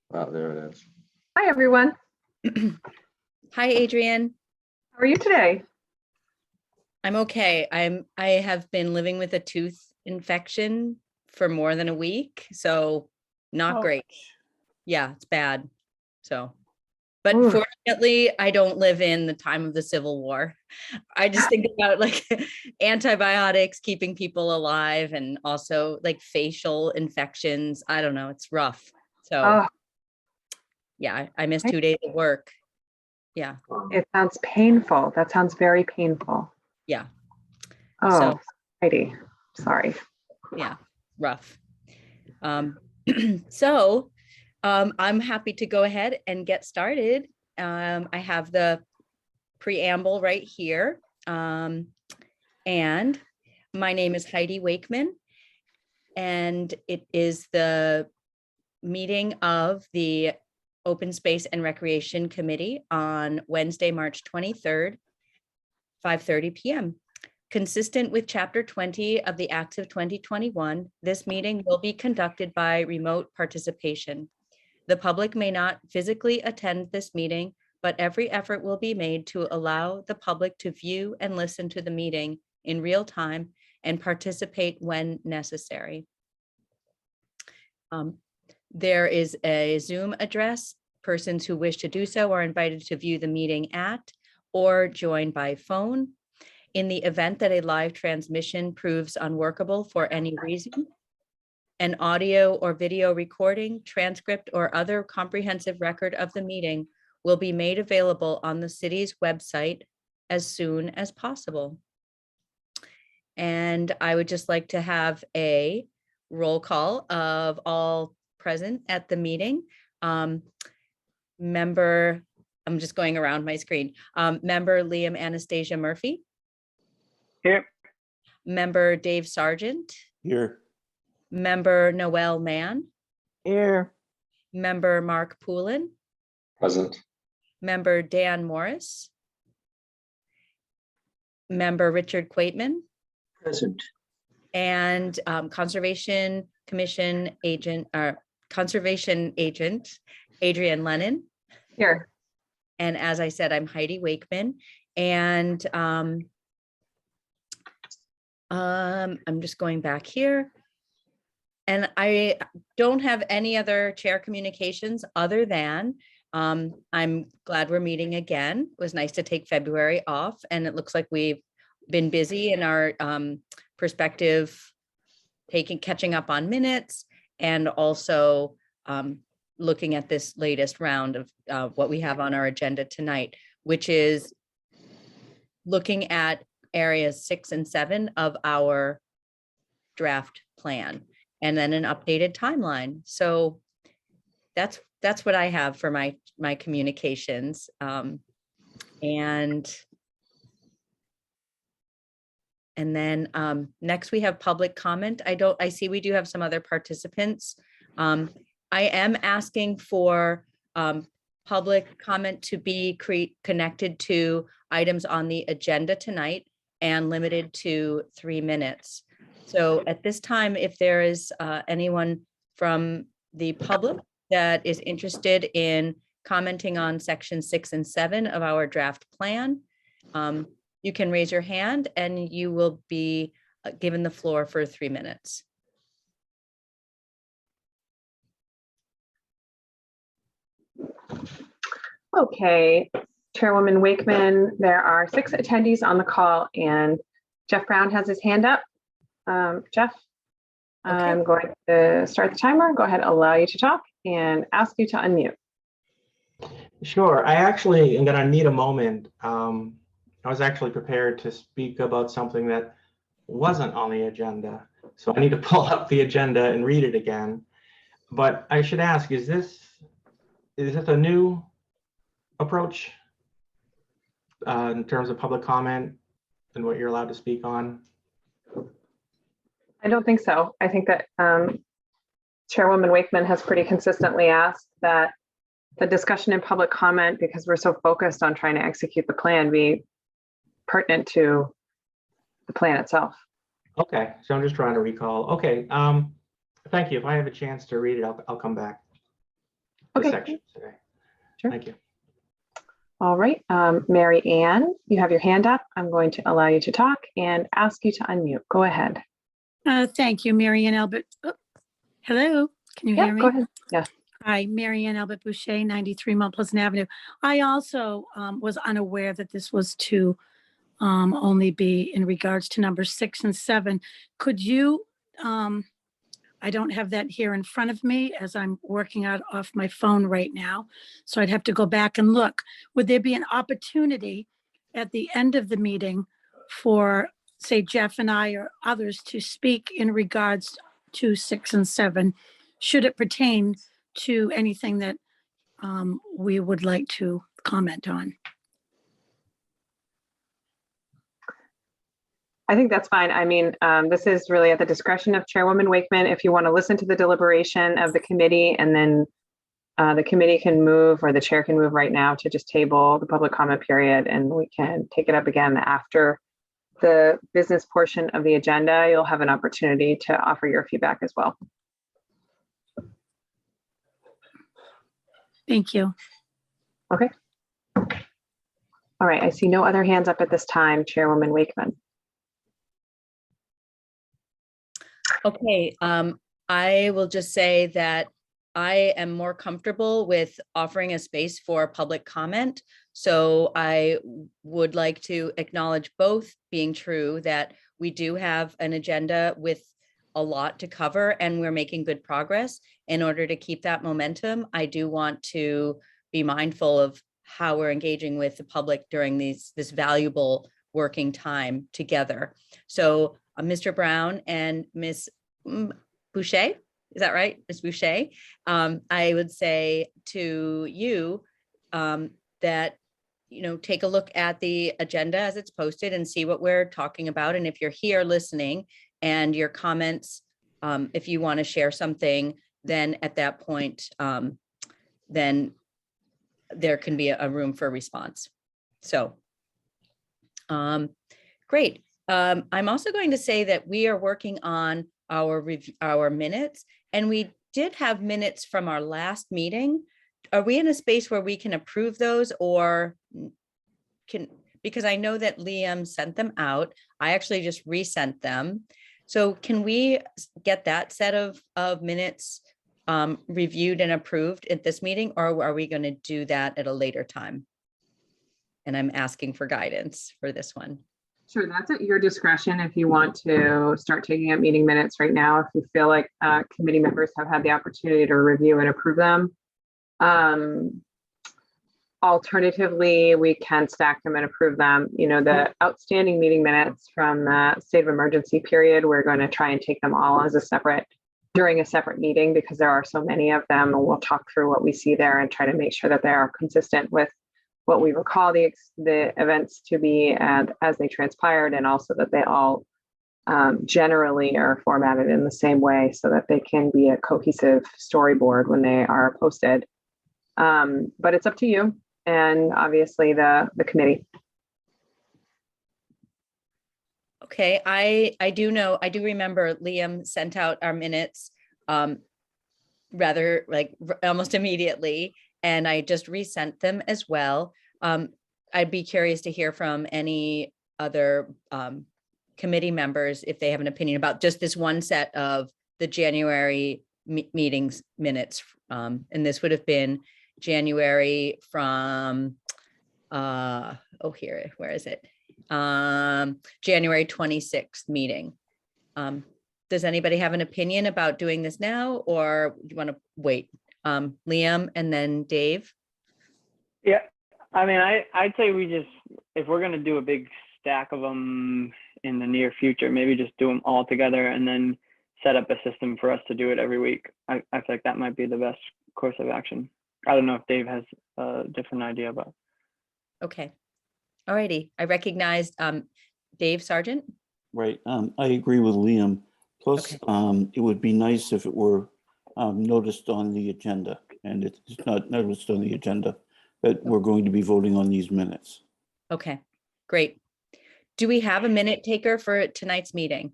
Wow, there it is. Hi, everyone. Hi, Adrienne. How are you today? I'm okay. I have been living with a tooth infection for more than a week, so not great. Yeah, it's bad. So, but Ooh. fortunately, I don't live in the time of the Civil War. I just think about like antibiotics keeping people alive and also like facial infections. I don't know, it's rough. So Oh, yeah, I missed 2 days of work. Yeah, it sounds painful. That sounds very painful. yeah, Oh, So- Heidi, sorry. yeah, rough. So I'm happy to go ahead and get started. I have the preamble right here. And my name is Heidi Wakeman, and it is the meeting of the Open Space and Recreation Committee on Wednesday, March 23rd, 5:30 p.m. Consistent with Chapter 20 of the Acts of 2021, this meeting will be conducted by remote participation. The public may not physically attend this meeting, but every effort will be made to allow the public to view and listen to the meeting in real time and participate when necessary. There is a Zoom address. Persons who wish to do so are invited to view the meeting at or join by phone. In the event that a live transmission proves unworkable for any reason, an audio or video recording, transcript, or other comprehensive record of the meeting will be made available on the city's website as soon as possible. And I would just like to have a roll call of all present at the meeting. Member, I'm just going around my screen. Member Liam Anastasia Murphy. Here. Member Dave Sargent. Here. Member Noel Mann. Here. Member Mark Poulin. Present. Member Dan Morris. Member Richard Quaitman. Present. And Conservation Commission agent, or Conservation Agent Adrienne Lennon. Here. And as I said, I'm Heidi Wakeman, and I'm just going back here. And I don't have any other chair communications other than I'm glad we're meeting again. It was nice to take February off, and it looks like we've been busy in our perspective, catching up on minutes, and also looking at this latest round of what we have on our agenda tonight, which is looking at areas 6 and 7 of our draft plan, and then an updated timeline. So that's what I have for my communications. And then next we have public comment. I see we do have some other participants. I am asking for public comment to be connected to items on the agenda tonight and limited to 3 minutes. So at this time, if there is anyone from the public that is interested in commenting on section 6 and 7 of our draft plan, you can raise your hand and you will be given the floor for 3 minutes. Okay, Chairwoman Wakeman, there are 6 attendees on the call, and Jeff Brown has his hand up. Jeff, I'm going to start the timer. Go ahead, allow you to talk and ask you to unmute. Sure. I actually am going to need a moment. I was actually prepared to speak about something that wasn't on the agenda. So I need to pull up the agenda and read it again. But I should ask, is this a new approach in terms of public comment and what you're allowed to speak on? I don't think so. I think that Chairwoman Wakeman has pretty consistently asked that the discussion and public comment, because we're so focused on trying to execute the plan, be pertinent to the plan itself. Okay, so I'm just trying to recall. Okay, thank you. If I have a chance to read it, I'll come back. the Okay. section today. Sure. Thank you. All right, Mary Ann, you have your hand up. I'm going to allow you to talk and ask you to unmute. Go ahead. Thank you, Mary Ann Albert. Oh, hello, can you hear me? Go ahead. Yeah. Hi, Mary Ann Albert Boucher, 93 Mount Pleasant Avenue. I also was unaware that this was to only be in regards to number 6 and 7. Could you, I don't have that here in front of me as I'm working out off my phone right now, so I'd have to go back and look. Would there be an opportunity at the end of the meeting for, say, Jeff and I or others to speak in regards to 6 and 7, should it pertain to anything that we would like to comment on? I think that's fine. I mean, this is really at the discretion of Chairwoman Wakeman. If you want to listen to the deliberation of the committee, and then the committee can move, or the chair can move right now to just table the public comment period, and we can take it up again after the business portion of the agenda. You'll have an opportunity to offer your feedback as well. Thank you. Okay. All right, I see no other hands up at this time, Chairwoman Wakeman. Okay, I will just say that I am more comfortable with offering a space for public comment. So I would like to acknowledge both being true, that we do have an agenda with a lot to cover and we're making good progress. In order to keep that momentum, I do want to be mindful of how we're engaging with the public during this valuable working time together. So Mr. Brown and Ms. Boucher, is that right, Ms. Boucher? I would say to you that, take a look at the agenda as it's posted and see what we're talking about. And if you're here listening and your comments, if you want to share something, then at that point, then there can be a room for response. So, great. I'm also going to say that we are working on our minutes, and we did have minutes from our last meeting. Are we in a space where we can approve those, or because I know that Liam sent them out. I actually just resent them. So can we get that set of minutes reviewed and approved at this meeting, or are we going to do that at a later time? And I'm asking for guidance for this one. Sure, that's at your discretion if you want to start taking up meeting minutes right now, if you feel like committee members have had the opportunity to review and approve them. Alternatively, we can stack them and approve them. The outstanding meeting minutes from the state of emergency period, we're going to try and take them all as during a separate meeting, because there are so many of them, and we'll talk through what we see there and try to make sure that they are consistent with what we recall the events to be and as they transpired, and also that they all generally are formatted in the same way so that they can be a cohesive storyboard when they are posted. But it's up to you and obviously the committee. Okay, I do remember Liam sent out our minutes rather almost immediately, and I just resent them as well. I'd be curious to hear from any other committee members if they have an opinion about just this one set of the January meetings minutes. And this would have been January from, where is it? January 26th meeting. Does anybody have an opinion about doing this now, or do you want to wait? Liam and then Dave. Yeah, I mean, I'd say if we're going to do a big stack of them in the near future, maybe just do them all together and then set up a system for us to do it every week. I feel like that might be the best course of action. I don't know if Dave has a different idea, but. Okay. All righty. I recognized Dave Sargent. Right. I agree with Liam. Plus, Okay. it would be nice if it were noticed on the agenda, and it's not noticed on the agenda, but we're going to be voting on these minutes. Okay, great. Do we have a minute taker for tonight's meeting?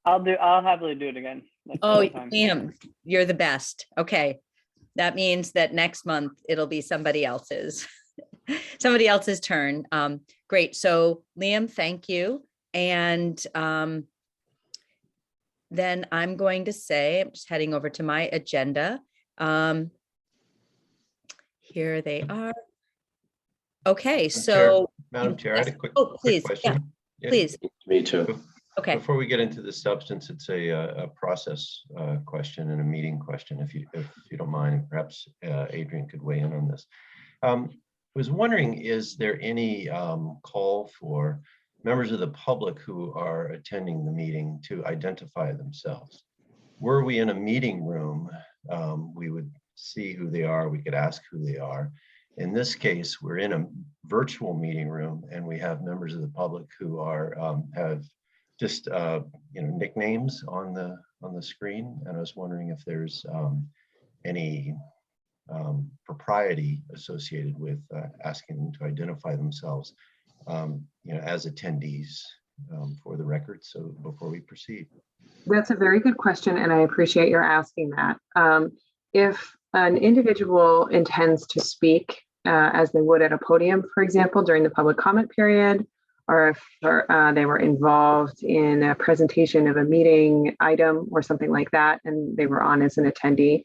I'll happily do it again. That's Oh, fine. Liam, you're the best. Okay. That means that next month it'll be somebody else's, somebody else's turn. Great. So Liam, thank you. And then I'm going to say, I'm just heading over to my agenda. Here they are. Okay, so. Madam Chair, I had a Yes. quick, Oh, please, quick yeah, question. Yeah, please. Me too. Okay. Before we get into the substance, it's a process question and a meeting question, if you don't mind. Perhaps Adrian could weigh in on this. I was wondering, is there any call for members of the public who are attending the meeting to identify themselves? Were we in a meeting room, we would see who they are, we could ask who they are. In this case, we're in a virtual meeting room and we have members of the public who are have just nicknames on the screen. And I was wondering if there's any propriety associated with asking them to identify themselves as attendees for the record. So before we proceed. That's a very good question, and I appreciate your asking that. If an individual intends to speak as they would at a podium, for example, during the public comment period, or if they were involved in a presentation of a meeting item or something like that, and they were on as an attendee,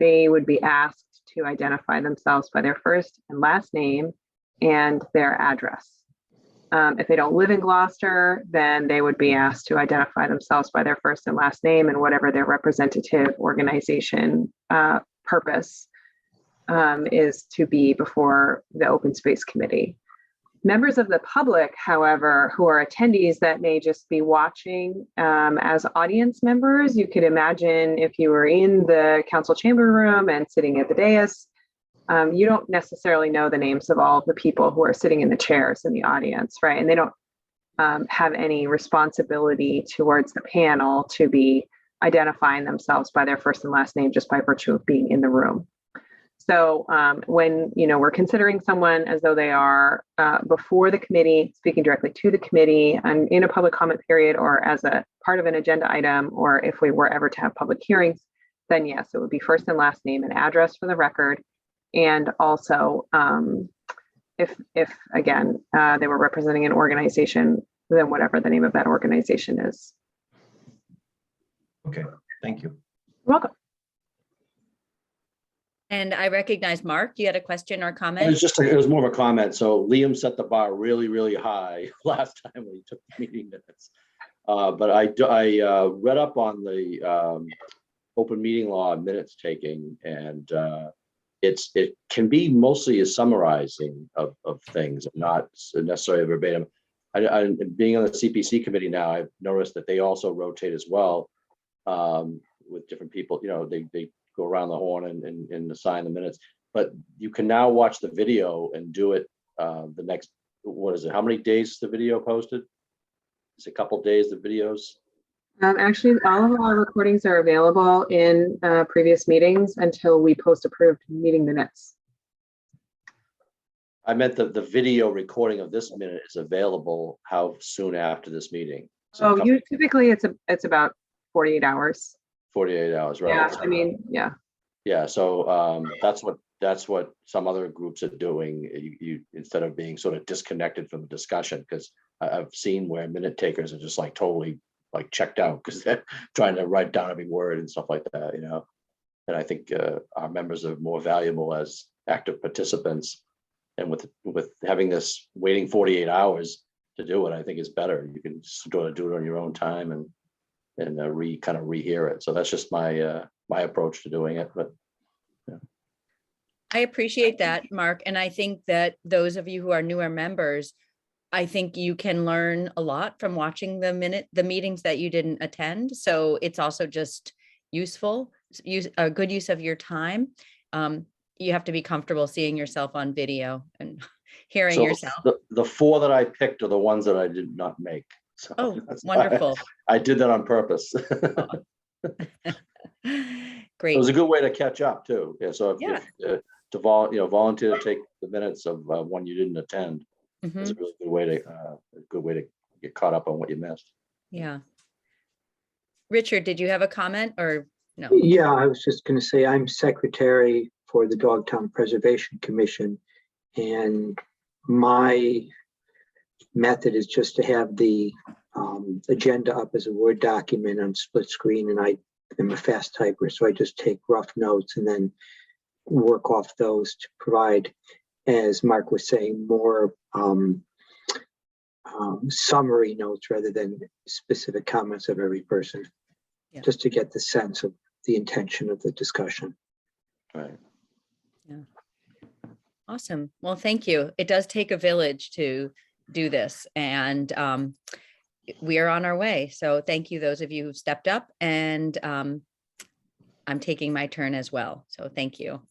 they would be asked to identify themselves by their first and last name and their address. If they don't live in Gloucester, then they would be asked to identify themselves by their first and last name and whatever their representative organization purpose is to be before the Open Space Committee. Members of the public, however, who are attendees that may just be watching as audience members, you could imagine if you were in the council chamber room and sitting at the dais, you don't necessarily know the names of all of the people who are sitting in the chairs in the audience, right? And they don't have any responsibility towards the panel to be identifying themselves by their first and last name just by virtue of being in the room. So when we're considering someone as though they are before the committee, speaking directly to the committee and in a public comment period or as a part of an agenda item, or if we were ever to have public hearings, then yes, it would be first and last name and address for the record. And also, if again, they were representing an organization, then whatever the name of that organization is. Okay, thank you. You're welcome. And I recognize Mark, you had a question or It comment? was more of a comment. So Liam set the bar really, really high last time when he took the meeting minutes. But I read up on the open meeting law minutes taking, and it can be mostly a summarizing of things, not necessarily verbatim. I being on the CPC committee now, I've noticed that they also rotate as well with different people. They go around the horn and assign the minutes, but you can now watch the video and do it the next, what is it? How many days is the video posted? It's a couple days, the videos. Actually, all of our recordings are available in previous meetings until we post approved meeting minutes. I meant that the video recording of this minute is available how soon after this meeting? So Typically it's about 48 hours. 48 hours, right? Yeah, I mean, yeah. Yeah, so that's what some other groups are doing. You instead of being sort of disconnected from the discussion, because I've seen where minute takers are just like totally like checked out because they're trying to write down every word and stuff like that, And I think our members are more valuable as active participants, and with having this waiting 48 hours to do it, I think is better. You can sort of do it on your own time and kind of rehear it. So that's just my my approach to doing it. But yeah. I appreciate that, Mark. And I think that those of you who are newer members, I think you can learn a lot from watching the meetings that you didn't attend. So it's also just useful, a good use of your time. You have to be comfortable seeing yourself on video and hearing yourself. The four that I picked are the ones that I did not make. So Oh, wonderful. I did that on purpose. Great. It was a good way to catch up too. Yeah. So if to volunteer to take the minutes of one you didn't attend, it's a really good way to get caught up on what you missed. Yeah. Richard, did you have a comment or no? Yeah, I was just going to say I'm secretary for the Dogtown Preservation Commission, and my method is just to have the agenda up as a Word document on split screen, and I am a fast typer, so I just take rough notes and then work off those to provide, as Mark was saying, more summary notes rather than specific comments of every person, Yeah. just to get the sense of the intention of the discussion. Right. Awesome. Well, thank you. It does take a village to do this, and we are on our way. So thank you, those of you who've stepped up, and I'm taking my turn as well. So thank you.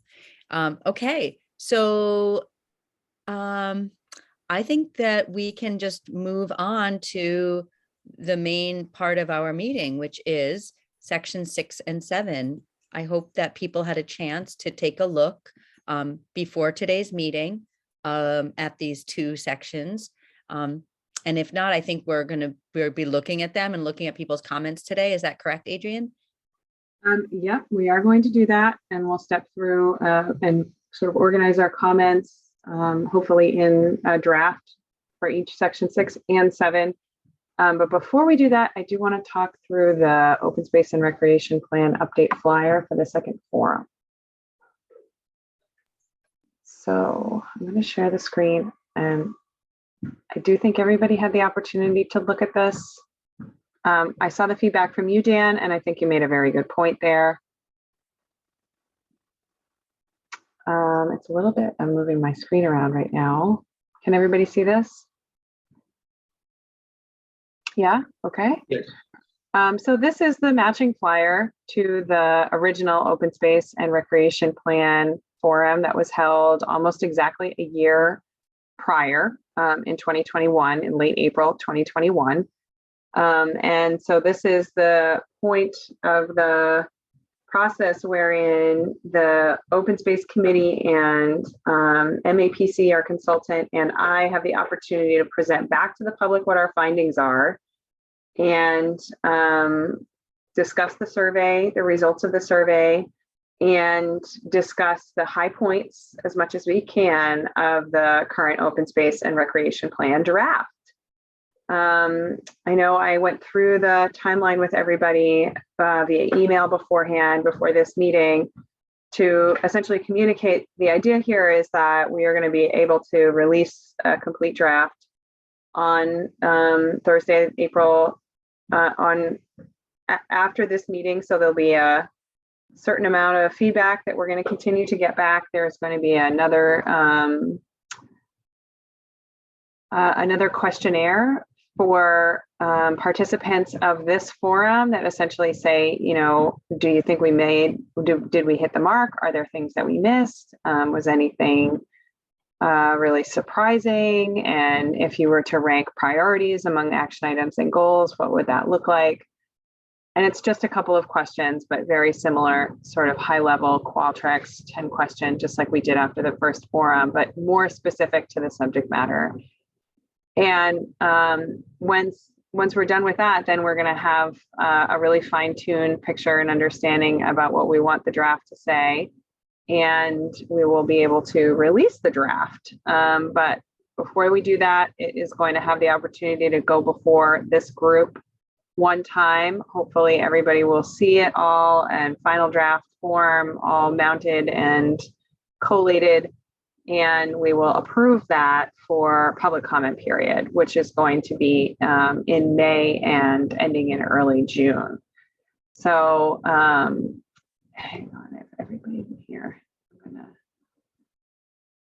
Okay, so I think that we can just move on to the main part of our meeting, which is section 6 and 7. I hope that people had a chance to take a look before today's meeting at these two sections. And if not, I think we'll be looking at them and looking at people's comments today. Is that correct, Adrian? Yeah, we are going to do that, and we'll step through and sort of organize our comments, hopefully in a draft for each section 6 and 7. But before we do that, I do want to talk through the open space and recreation plan update flyer for the second forum. So I'm going to share the screen, and I do think everybody had the opportunity to look at this. I saw the feedback from you, Dan, and I think you made a very good point there. It's a little bit, I'm moving my screen around right now. Can everybody see this? Yeah, okay. Yes. So this is the matching flyer to the original open space and recreation plan forum that was held almost exactly a year prior in 2021, in late April 2021. And so this is the point of the process wherein the Open Space Committee and MAPC, our consultant, and I have the opportunity to present back to the public what our findings are and discuss the survey, the results of the survey, and discuss the high points as much as we can of the current open space and recreation plan draft. I know I went through the timeline with everybody via email beforehand, before this meeting, to essentially communicate. The idea here is that we are going to be able to release a complete draft on Thursday, April, after this meeting. So there'll be a certain amount of feedback that we're going to continue to get back. There's going to be another questionnaire for participants of this forum that essentially say, you know, do you think did we hit the mark? Are there things that we missed? Was anything really surprising? And if you were to rank priorities among action items and goals, what would that look like? And it's just a couple of questions, but very similar, sort of high level Qualtrics 10 question, just like we did after the first forum, but more specific to the subject matter. And once we're done with that, then we're going to have a really fine-tuned picture and understanding about what we want the draft to say. And we will be able to release the draft. But before we do that, it is going to have the opportunity to go before this group one time. Hopefully everybody will see it all and final draft form all mounted and collated. And we will approve that for public comment period, which is going to be in May and ending in early June. So hang on, if everybody's in here, I'm gonna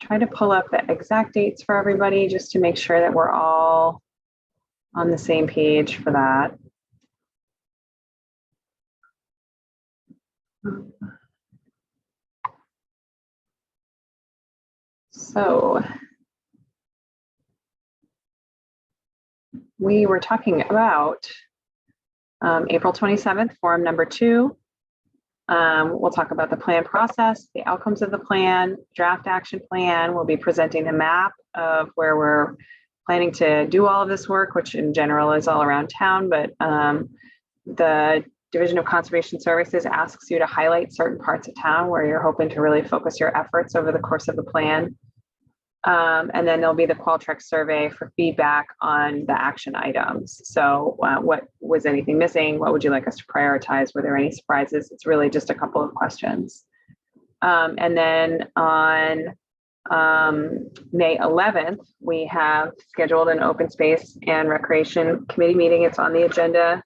try to pull up the exact dates for everybody just to make sure that we're all on the same page for that. So we were talking about April 27th, forum number 2. We'll talk about the plan process, the outcomes of the plan, draft action plan. We'll be presenting the map of where we're planning to do all of this work, which in general is all around town, but the Division of Conservation Services asks you to highlight certain parts of town where you're hoping to really focus your efforts over the course of the plan. And then there'll be the Qualtrics survey for feedback on the action items. So what was anything missing? What would you like us to prioritize? Were there any surprises? It's really just a couple of questions. And then on May 11th, we have scheduled an open space and recreation committee meeting. It's on the agenda,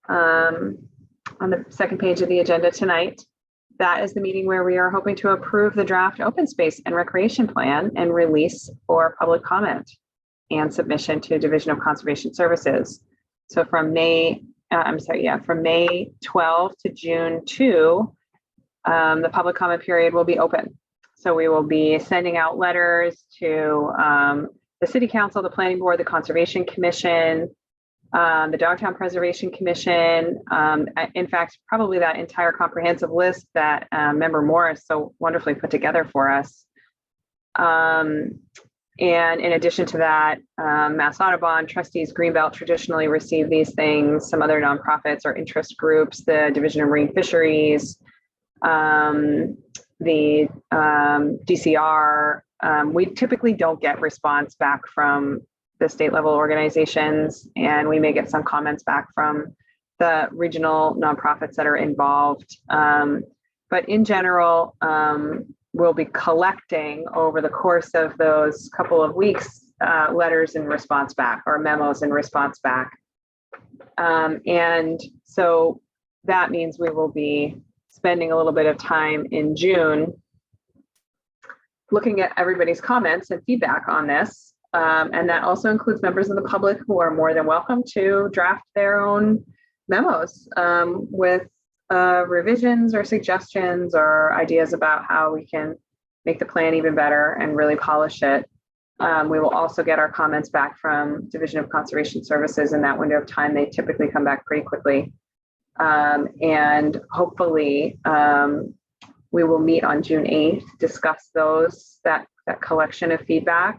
on the second page of the agenda tonight. That is the meeting where we are hoping to approve the draft open space and recreation plan and release for public comment and submission to Division of Conservation Services. So from May 12 to June 2, the public comment period will be open. So we will be sending out letters to the City Council, the Planning Board, the Conservation Commission, the Dogtown Preservation Commission. In fact, probably that entire comprehensive list that Member Morris so wonderfully put together for us. And in addition to that, Mass Audubon, Trustees Greenbelt traditionally receive these things, some other nonprofits or interest groups, the Division of Marine Fisheries, the DCR. We typically don't get response back from the state level organizations, and we may get some comments back from the regional nonprofits that are involved. But in general, we'll be collecting over the course of those couple of weeks, letters in response back or memos in response back. And so that means we will be spending a little bit of time in June looking at everybody's comments and feedback on this. And that also includes members of the public who are more than welcome to draft their own memos with revisions or suggestions or ideas about how we can make the plan even better and really polish it. We will also get our comments back from Division of Conservation Services in that window of time. They typically come back pretty quickly. And hopefully we will meet on June 8th, discuss that collection of feedback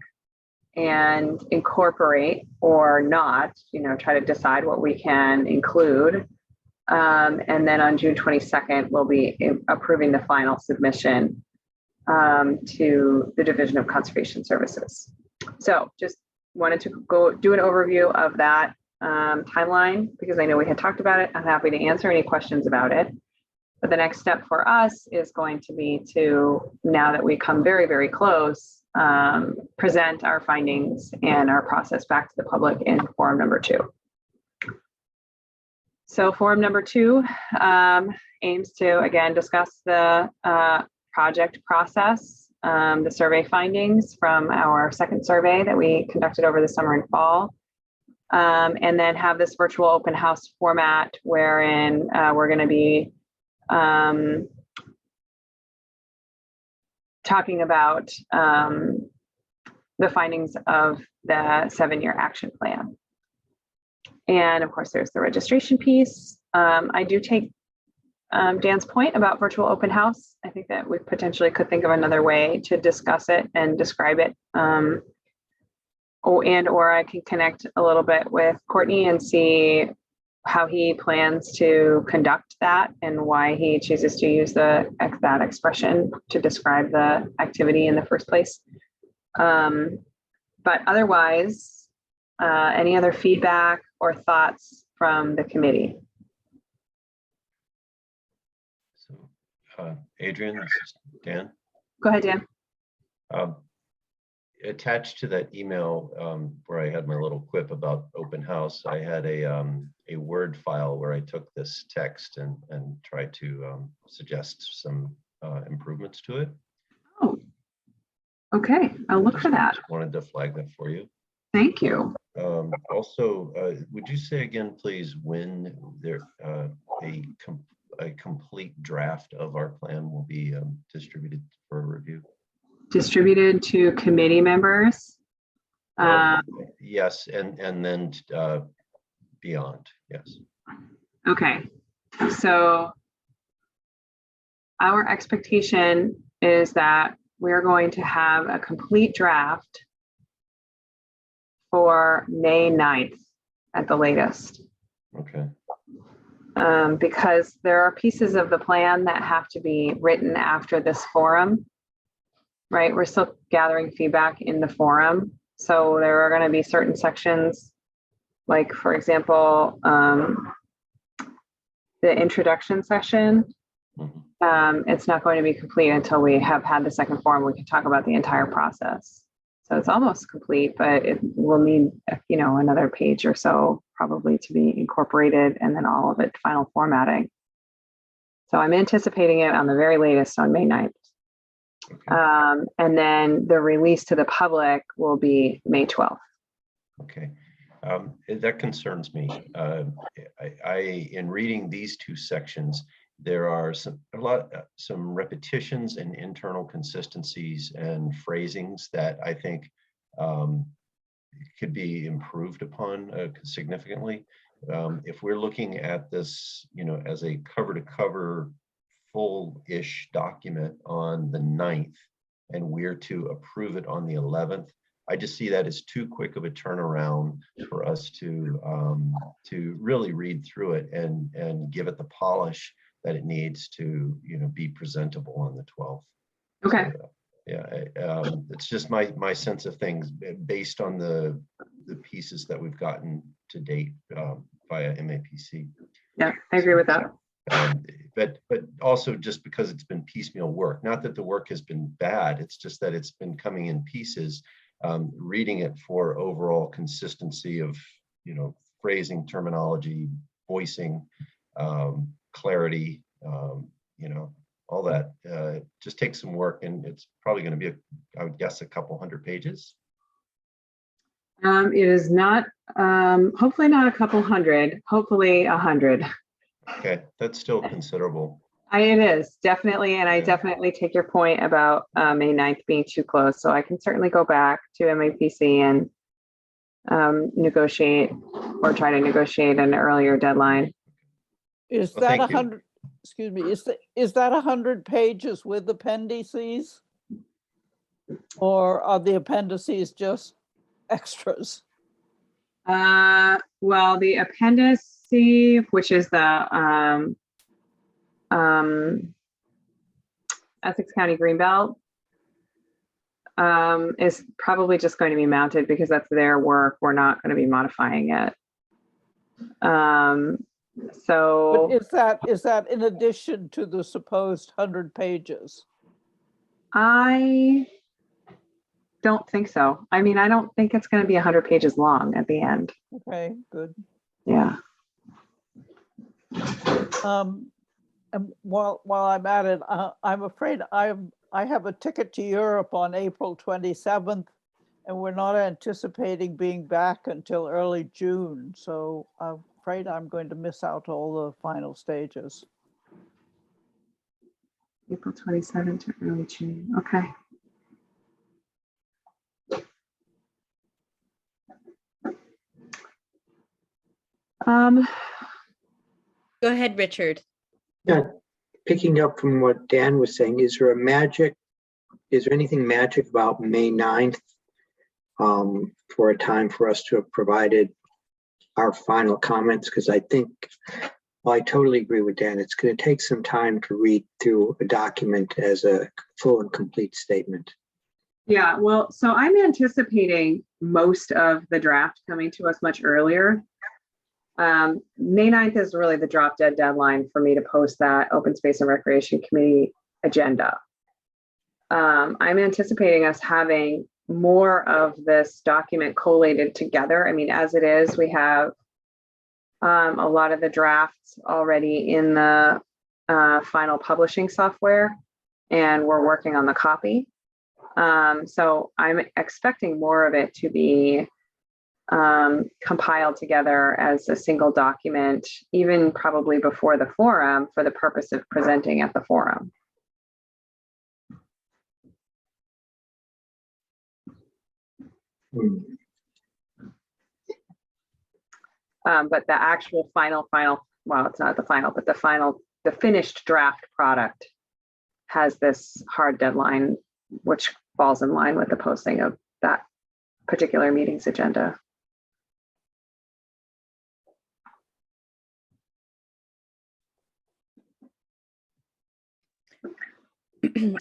and incorporate or not, try to decide what we can include. And then on June 22nd, we'll be approving the final submission to the Division of Conservation Services. So just wanted to go do an overview of that timeline because I know we had talked about it. I'm happy to answer any questions about it. But the next step for us is going to be to, now that we come very, very close, present our findings and our process back to the public in forum number 2. So forum number 2 aims to, again, discuss the project process, the survey findings from our second survey that we conducted over the summer and fall, and then have this virtual open house format wherein we're going to be talking about the findings of the 7-year action plan. And of course, there's the registration piece. I do take Dan's point about virtual open house. I think that we potentially could think of another way to discuss it and describe it. Or I can connect a little bit with Courtney and see how he plans to conduct that and why he chooses to use that expression to describe the activity in the first place. But otherwise, any other feedback or thoughts from the committee? So, Adrian, this is Dan. Go ahead, Dan. Attached to that email where I had my little quip about open house, I had a Word file where I took this text and tried to suggest some improvements to it. Oh, okay. I'll look for that. Just wanted to flag that for you. Thank you. Also, would you say again, please, when there a complete draft of our plan will be distributed for review? Distributed to committee members. Yes, and then beyond, yes. Okay, so our expectation is that we're going to have a complete draft for May 9th at the latest. Okay. because there are pieces of the plan that have to be written after this forum. Right, we're still gathering feedback in the forum. So there are going to be certain sections, like for example, the introduction session. It's not going to be complete until we have had the second forum. We can talk about the entire process. So it's almost complete, but it will need, another page or so probably to be incorporated, and then all of it final formatting. So I'm anticipating it on the very latest on May 9th. And then the release to the public will be May 12th. Okay. That concerns me. In reading these two sections, there are some repetitions and internal consistencies and phrasings that I think could be improved upon significantly. If we're looking at this, as a cover-to-cover full-ish document on the 9th, and we're to approve it on the 11th, I just see that as too quick of a turnaround for us to really read through it and give it the polish that it needs to, be presentable on the 12th. Okay. So, it's just my sense of things based on the pieces that we've gotten to date via MAPC. Yeah, I agree with that. But also just because it's been piecemeal work, not that the work has been bad, it's just that it's been coming in pieces. Reading it for overall consistency of, phrasing, terminology, voicing, clarity, all that just takes some work, and it's probably going to be, I would guess, a couple hundred pages. It is not, hopefully not a couple hundred, hopefully 100. Okay, that's still considerable. It is definitely, and I Yeah. definitely take your point about May 9th being too close. So I can certainly go back to MAPC and negotiate or try to negotiate an earlier deadline. Is Well, that thank you. 100, excuse me, is that 100 pages with appendices? Or are the appendices just extras? Well, the appendice, which is the Essex County Greenbelt, is probably just going to be mounted because that's their work. We're not going to be modifying it. So But is that in addition to the supposed 100 pages? I don't think so. I mean, I don't think it's going to be 100 pages long at the end. Okay, good. Yeah. And while I'm at it, I'm afraid I have a ticket to Europe on April 27th, and we're not anticipating being back until early June. So I'm afraid I'm going to miss out all the final stages. April 27th to early June. Okay. Go ahead, Richard. Yeah, picking up from what Dan was saying, is there anything magic about May 9th for a time for us to have provided our final comments? Because I think, well, I totally agree with Dan. It's going to take some time to read through a document as a full and complete statement. Yeah, well, so I'm anticipating most of the draft coming to us much earlier. May 9th is really the drop dead deadline for me to post that Open Space and Recreation Committee agenda. I'm anticipating us having more of this document collated together. I mean, as it is, we have a lot of the drafts already in the final publishing software, and we're working on the copy. So I'm expecting more of it to be compiled together as a single document, even probably before the forum, for the purpose of presenting at the forum. But the actual final, well, it's not the final, but the finished draft product has this hard deadline, which falls in line with the posting of that particular meeting's agenda.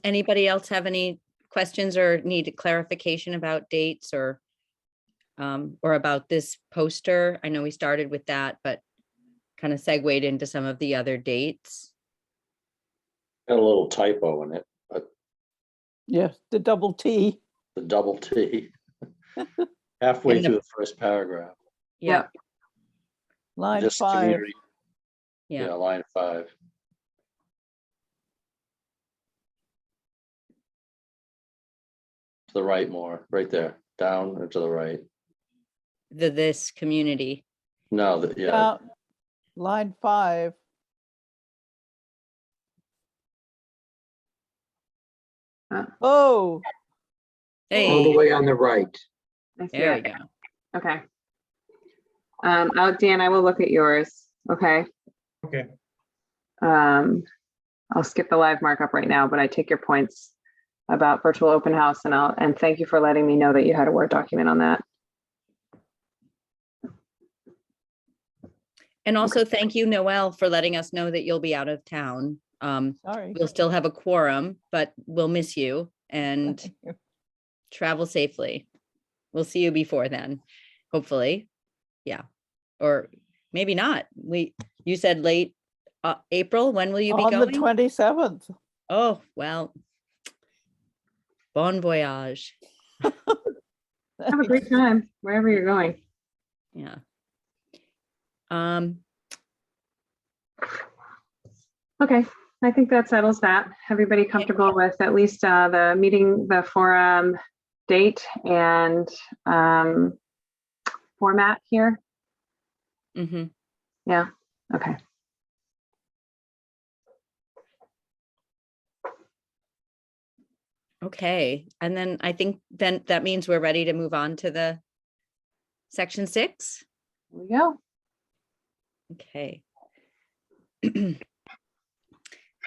Anybody else have any questions or need clarification about dates or about this poster? I know we started with that, but kind of segued into some of the other dates. Got a little typo in it, but Yes, the double T. the double T. Halfway In the- through the first paragraph. Yeah, Line Just 5. community, yeah. yeah, line 5. To the right more, right there, down or to the right. This community. No, yeah, Down, line 5. Oh, All the Hey, way on the right. I see there we it. go. Okay. Dan, I will look at yours. Okay. Okay. I'll skip the live markup right now, but I take your points about virtual open house and thank you for letting me know that you had a Word document on that. And also thank you, Noel, for letting us know that you'll be out of town. sorry. We'll still have a quorum, but we'll miss you and travel safely. We'll see you before then, hopefully. Yeah, or maybe not. You said late April. When will you be On the going? 27th. Oh, well, bon voyage. Have a great time wherever you're going. Yeah. Okay, I think that settles that. Everybody comfortable with at least the meeting, the forum date and format here? Mm-hmm. Yeah, okay. Okay, and then I think then that means we're ready to move on to the section 6. Here we go. Okay.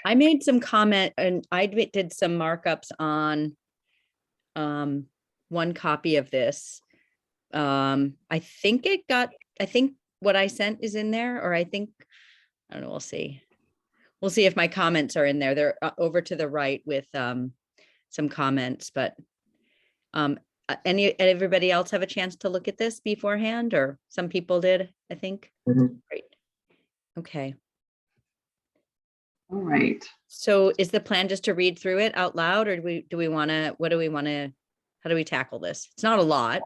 I made some comment and I did some markups on one copy of this. I think what I sent is in there, or I don't know, we'll see. We'll see if my comments are in there. They're over to the right with some comments, but everybody else have a chance to look at this beforehand, or some people did, I think. Mhm. Great. Okay. All right. So is the plan just to read through it out loud, or do we want to, how do we tackle this? It's not a lot.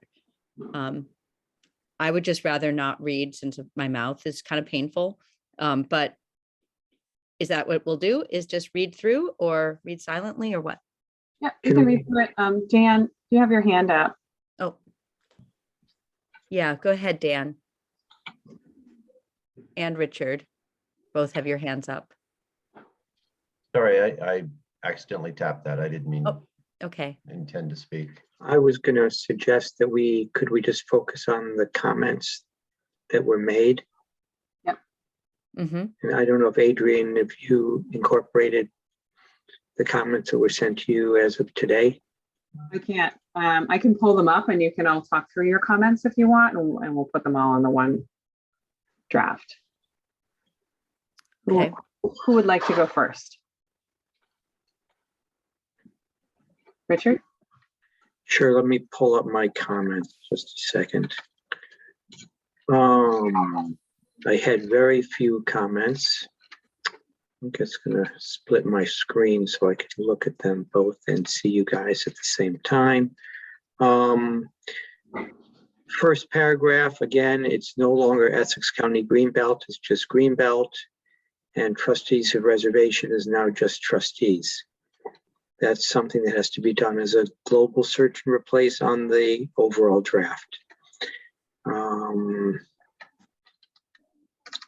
I would just rather not read since my mouth is kind of painful. But is that what we'll do, is just read through or read silently or what? Yeah, you can read through it. Dan, you have your hand up. Oh, yeah, go ahead, Dan. And Richard, both have your hands up. Sorry, I accidentally tapped that. I didn't mean Oh, okay. intend to speak. I was going to suggest that we just focus on the comments that were made. Mm-hmm. And I don't know if Adrian, if you incorporated the comments that were sent to you as of today. I can't, I can pull them up and you can all talk through your comments if you want, and we'll put them all on the one draft. Okay. Who would like to go first? Richard? Sure, let me pull up my comments just a second. I had very few comments. I'm just gonna split my screen so I can look at them both and see you guys at the same time. First paragraph, again, it's no longer Essex County Greenbelt, it's just Greenbelt. And trustees of reservation is now just trustees. That's something that has to be done as a global search and replace on the overall draft.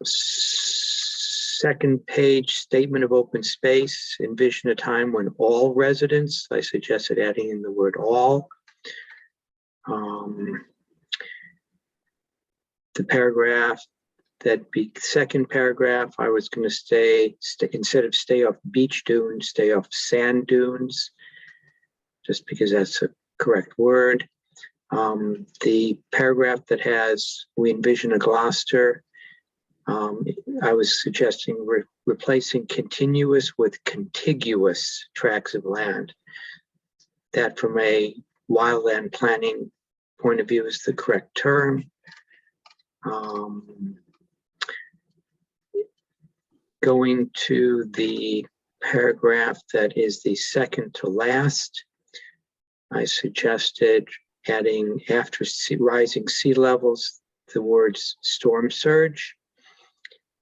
Second page, statement of open space, envision a time when all residents, I suggested adding in the word all. The paragraph, that be second paragraph, I was going to instead of stay off beach dunes, stay off sand dunes, just because that's a correct word. The paragraph that has, we envision a Gloucester, I was suggesting replacing continuous with contiguous tracts of land. That from a wildland planning point of view is the correct term. Going to the paragraph that is the second to last, I suggested adding after rising sea levels, the words storm surge,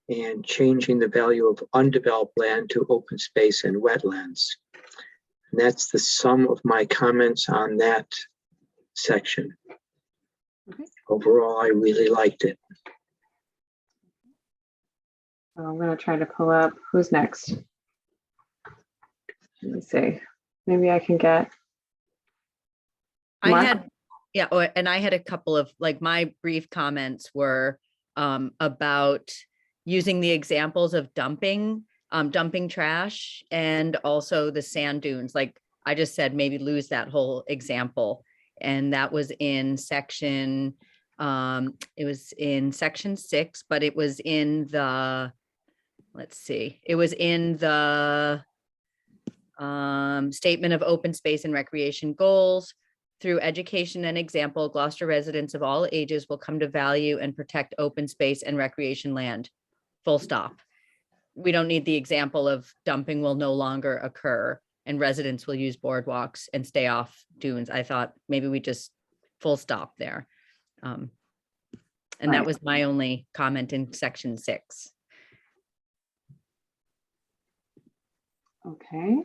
and changing the value of undeveloped land to open space and wetlands. And that's the sum of my comments on that section. Okay. Overall, I really liked it. So I'm going to try to pull up who's next. Let me see. Maybe I can get. I Mark? had, yeah, and I had a couple of, like, my brief comments were about using the examples of dumping trash and also the sand dunes. Like I just said, maybe lose that whole example. And that was in section, it was in section 6, but it was in the, let's see, it was in the statement of open space and recreation goals. Through education and example, Gloucester residents of all ages will come to value and protect open space and recreation land. Full stop. We don't need the example of dumping will no longer occur and residents will use boardwalks and stay off dunes. I thought maybe we just full stop there. And that Right. was my only comment in section 6. Okay.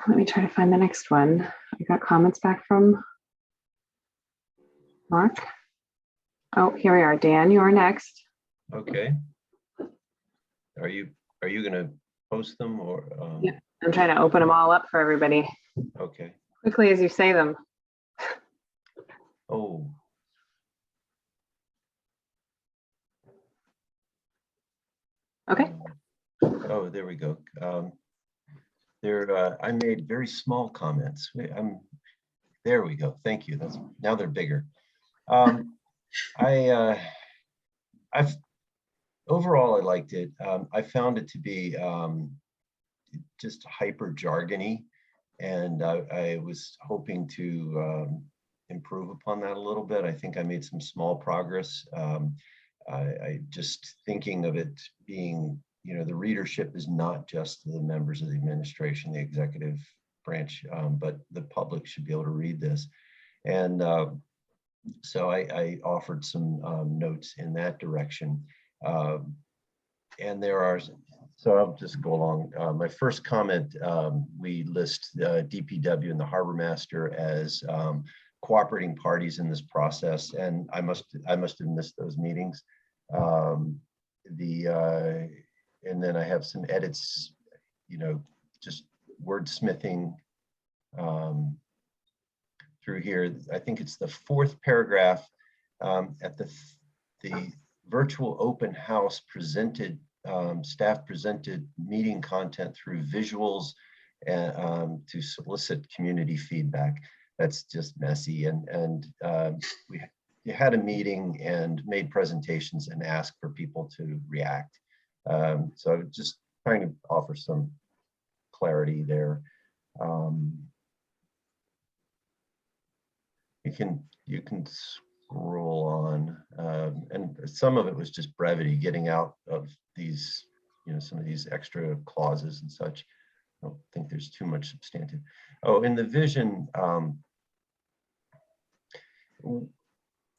Let me try to find the next one. I got comments back from Mark. Oh, here we are. Dan, you're next. Okay. Are you gonna post them or? Yeah. I'm trying to open them all up for everybody Okay. quickly as you say them. Oh, Okay. oh, there we go. I made very small comments. There we go. Thank you. Now they're bigger. Overall, I liked it. I found it to be just hyper jargony, and I was hoping to improve upon that a little bit. I think I made some small progress. I just thinking of it being, the readership is not just the members of the administration, the executive branch, but the public should be able to read this. And so I offered some notes in that direction. And so I'll just go along. My first comment, we list DPW and the harbor master as cooperating parties in this process, and I must have missed those meetings. And then I have some edits, just wordsmithing through here. I think it's the 4th paragraph at the virtual open house presented, staff presented meeting content through visuals and to solicit community feedback. That's just messy. And we had a meeting and made presentations and asked for people to react. So just trying to offer some clarity there. You can scroll on, and some of it was just brevity, getting out of these, some of these extra clauses and such. I don't think there's too much substantive. Oh, in the vision,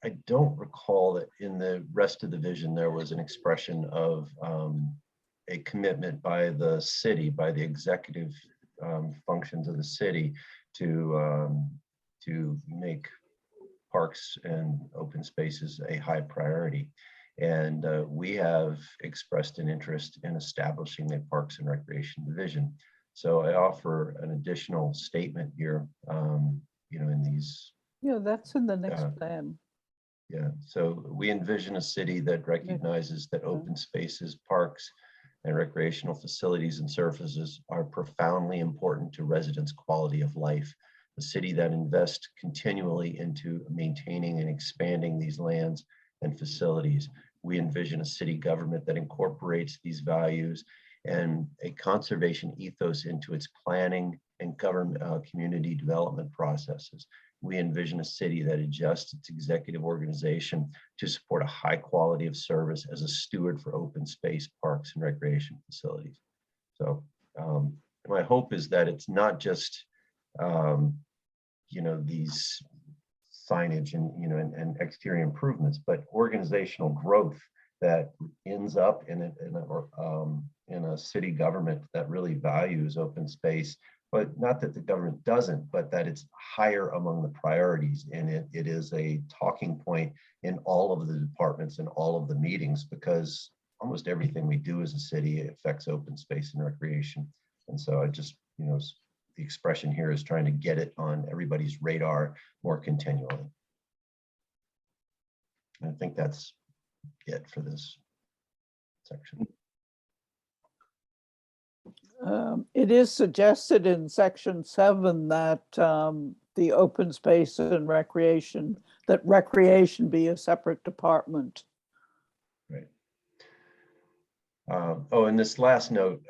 I don't recall that in the rest of the vision there was an expression of a commitment by the city, by the executive functions of the city to make parks and open spaces a high priority. And we have expressed an interest in establishing a Parks and Recreation Division. So I offer an additional statement here, in these. Yeah, that's in the next plan. Yeah, so we envision a city that recognizes that open spaces, parks, and recreational facilities and services are profoundly important to residents' quality of life. a city that invests continually into maintaining and expanding these lands and facilities. We envision a city government that incorporates these values and a conservation ethos into its planning and government community development processes. We envision a city that adjusts its executive organization to support a high quality of service as a steward for open space, parks, and recreation facilities. So my hope is that it's not just these signage and and exterior improvements, but organizational growth that ends up in a city government that really values open space, but not that the government doesn't, but that it's higher among the priorities, and it is a talking point in all of the departments and all of the meetings, because almost everything we do as a city affects open space and recreation. And so I just, the expression here is trying to get it on everybody's radar more continually. I think that's it for this section. It is suggested in section 7 that the open space and recreation be a separate department. Right. Oh, and this last note,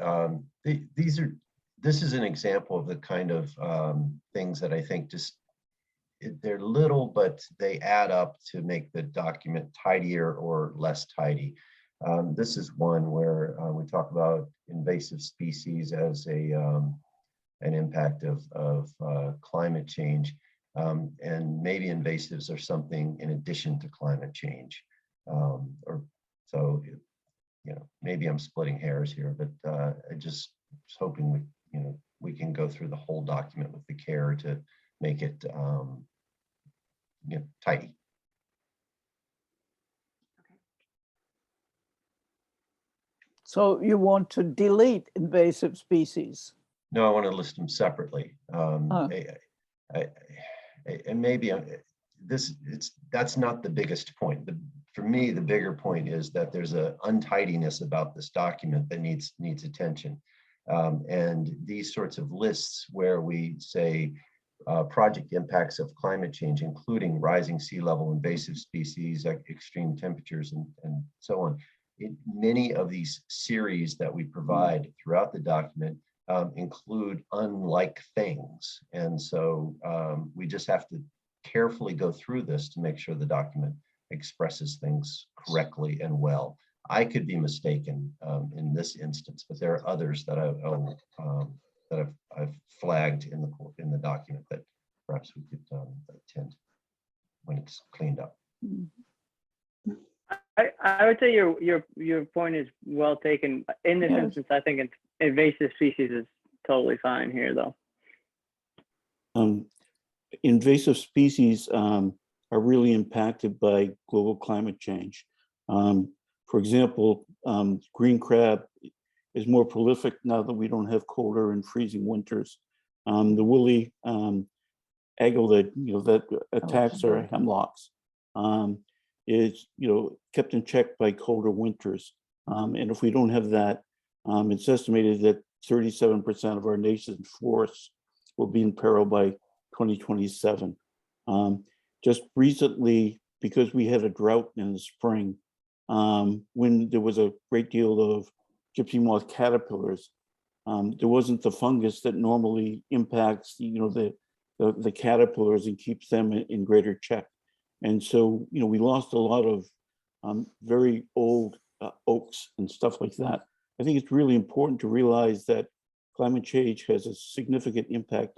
this is an example of the kind of things that I think they're little, but they add up to make the document tidier or less tidy. This is one where we talk about invasive species as an impact of climate change, and maybe invasives are something in addition to climate change. Maybe I'm splitting hairs here, but I just was hoping we can go through the whole document with the care to make it tidy. So you want to delete invasive species? No, I want to list them separately. And maybe that's not the biggest point. For me, the bigger point is that there's an untidiness about this document that needs attention. And these sorts of lists where we say project impacts of climate change, including rising sea level, invasive species, extreme temperatures, and so on. Many of these series that we provide throughout the document include unlike things. And so we just have to carefully go through this to make sure the document expresses things correctly and well. I could be mistaken in this instance, but there are others that I've flagged in the document that perhaps we could attend when it's cleaned up. I would say your point is well taken. In this instance, I think invasive species is totally fine here, though. Invasive species are really impacted by global climate change. For example, green crab is more prolific now that we don't have colder and freezing winters. The woolly eagle that attacks our hemlocks is kept in check by colder winters. And if we don't have that, it's estimated that 37% of our nation's forests will be in peril by 2027. Just recently, because we had a drought in the spring, when there was a great deal of gypsy moth caterpillars, there wasn't the fungus that normally impacts the caterpillars and keeps them in greater check. And so we lost a lot of very old oaks and stuff like that. I think it's really important to realize that climate change has a significant impact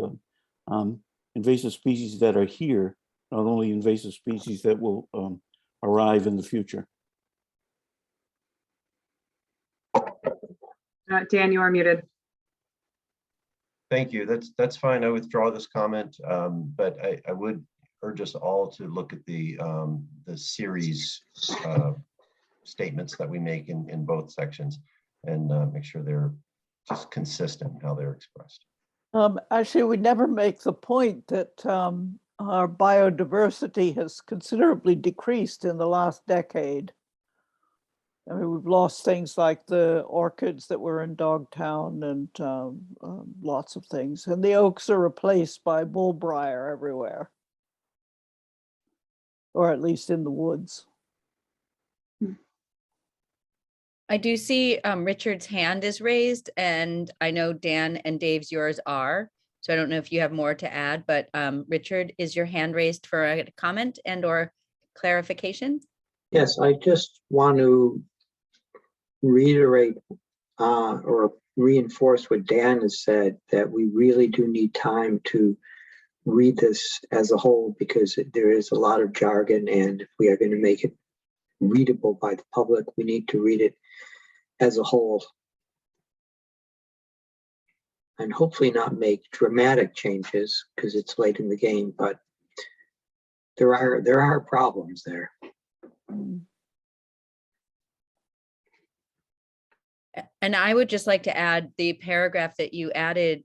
on invasive species that are here, not only invasive species that will arrive in the future. Dan, you are muted. Thank you. That's fine. I withdraw this comment, but I would urge us all to look at the series statements that we make in both sections and make sure they're just consistent in how they're expressed. Actually, we never make the point that our biodiversity has considerably decreased in the last decade. I mean, we've lost things like the orchids that were in Dogtown and lots of things. And the oaks are replaced by bullbriar everywhere. Or at least in the woods. I do see Richard's hand is raised, and I know Dan and Dave's yours are. So I don't know if you have more to add, but Richard, is your hand raised for a comment and or clarification? Yes, I just want to reiterate or reinforce what Dan has said, that we really do need time to read this as a whole, because there is a lot of jargon, and if we are going to make it readable by the public, we need to read it as a whole. And hopefully not make dramatic changes because it's late in the game, but there are problems there. And I would just like to add, the paragraph that you added,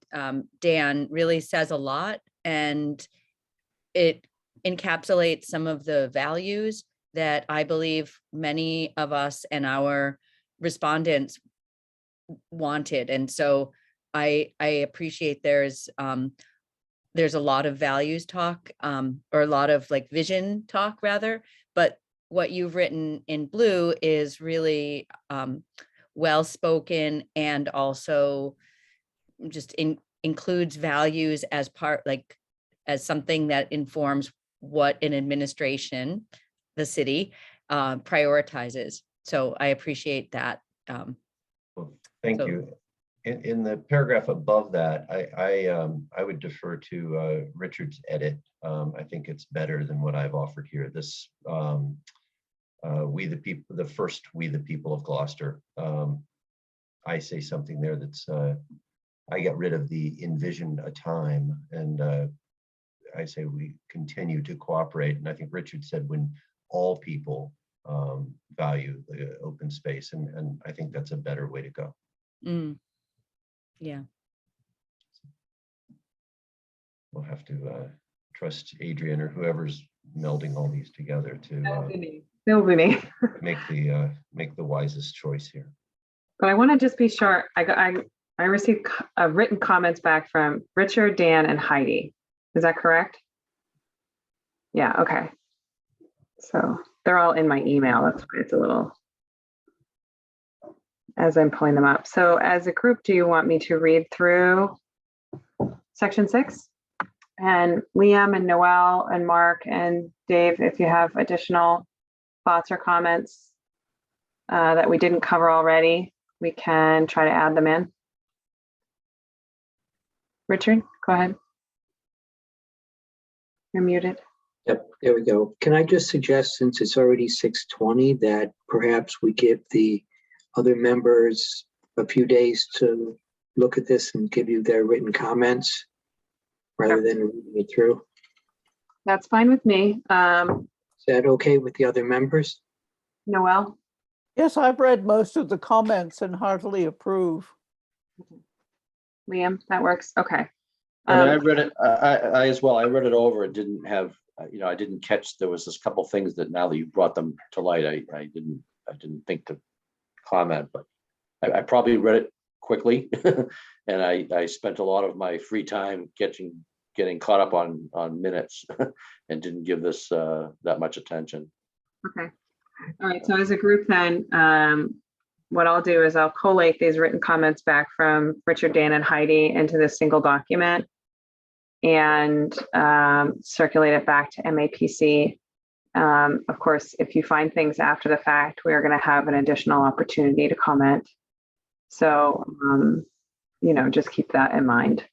Dan, really says a lot, and it encapsulates some of the values that I believe many of us and our respondents wanted. And so I appreciate there's a lot of values talk, or a lot of like vision talk rather, but what you've written in blue is really well-spoken, and also just includes values as part, like as something that informs what an administration, the city, prioritizes. So I appreciate that. Well, thank So- you. In the paragraph above that, I would defer to Richard's edit. I think it's better than what I've offered here. This we the people, the first we the people of Gloucester. I say something there that's I get rid of the envision a time, and I say we continue to cooperate. And I think Richard said when all people value the open space, and I think that's a better way to go. Yeah. We'll have to trust Adrian or whoever's melding all these together to That will be me. make the wisest choice here. But I want to just be sure, I received written comments back from Richard, Dan, and Heidi. Is that correct? Yeah, okay. So they're all in my email. That's why it's a little, as I'm pulling them up. So as a group, do you want me to read through section 6? And Liam and Noel and Mark and Dave, if you have additional thoughts or comments that we didn't cover already, we can try to add them in. Richard, go ahead. You're muted. Yep, there we go. Can I just suggest, since it's already 6:20, that perhaps we give the other members a few days to look at this and give you their written comments rather than reading it through? That's fine with me. Is that okay with the other members? Noel? Yes, I've read most of the comments and heartily approve. Liam, that works. Okay. I mean, I read it, I as well, I read it over. It didn't have, I didn't catch, there was this couple things that now that you brought them to light, I didn't think to comment, but I probably read it quickly. And I spent a lot of my free time getting caught up on minutes and didn't give this that much attention. Okay. All right. So as a group then, what I'll do is I'll collate these written comments back from Richard, Dan, and Heidi into this single document and circulate it back to MAPC. Of course, if you find things after the fact, we are going to have an additional opportunity to comment. So, just keep that in mind.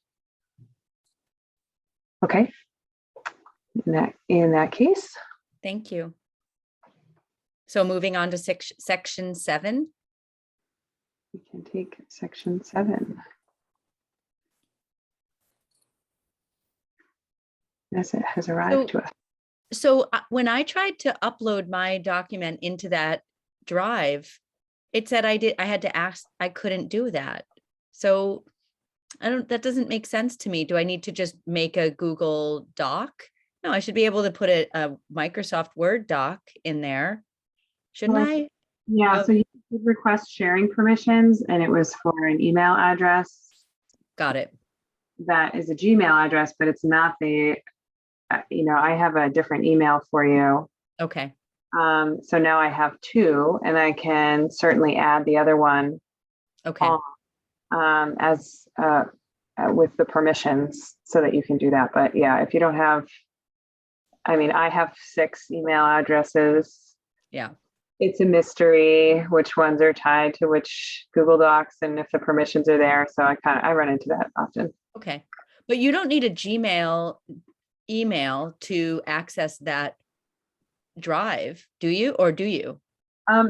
Okay. In that case. Thank you. So moving on to section 7. We can take section 7. As it has arrived to us. So when I tried to upload my document into that drive, it said I had to ask, I couldn't do that. So that doesn't make sense to me. Do I need to just make a Google Doc? No, I should be able to put a Microsoft Word doc in there. Shouldn't I? Yeah, Oh. so you could request sharing permissions and it was for an email address Got it. that is a Gmail address, but it's not the, I have a different email for you. Okay. So now I have two and I can certainly add the other one Okay. as with the permissions so that you can do that. But yeah, if you don't have, I have 6 email addresses. Yeah. It's a mystery which ones are tied to which Google Docs and if the permissions are there. So I run into that often. Okay. But you don't need a Gmail email to access that drive, do you? Or do you?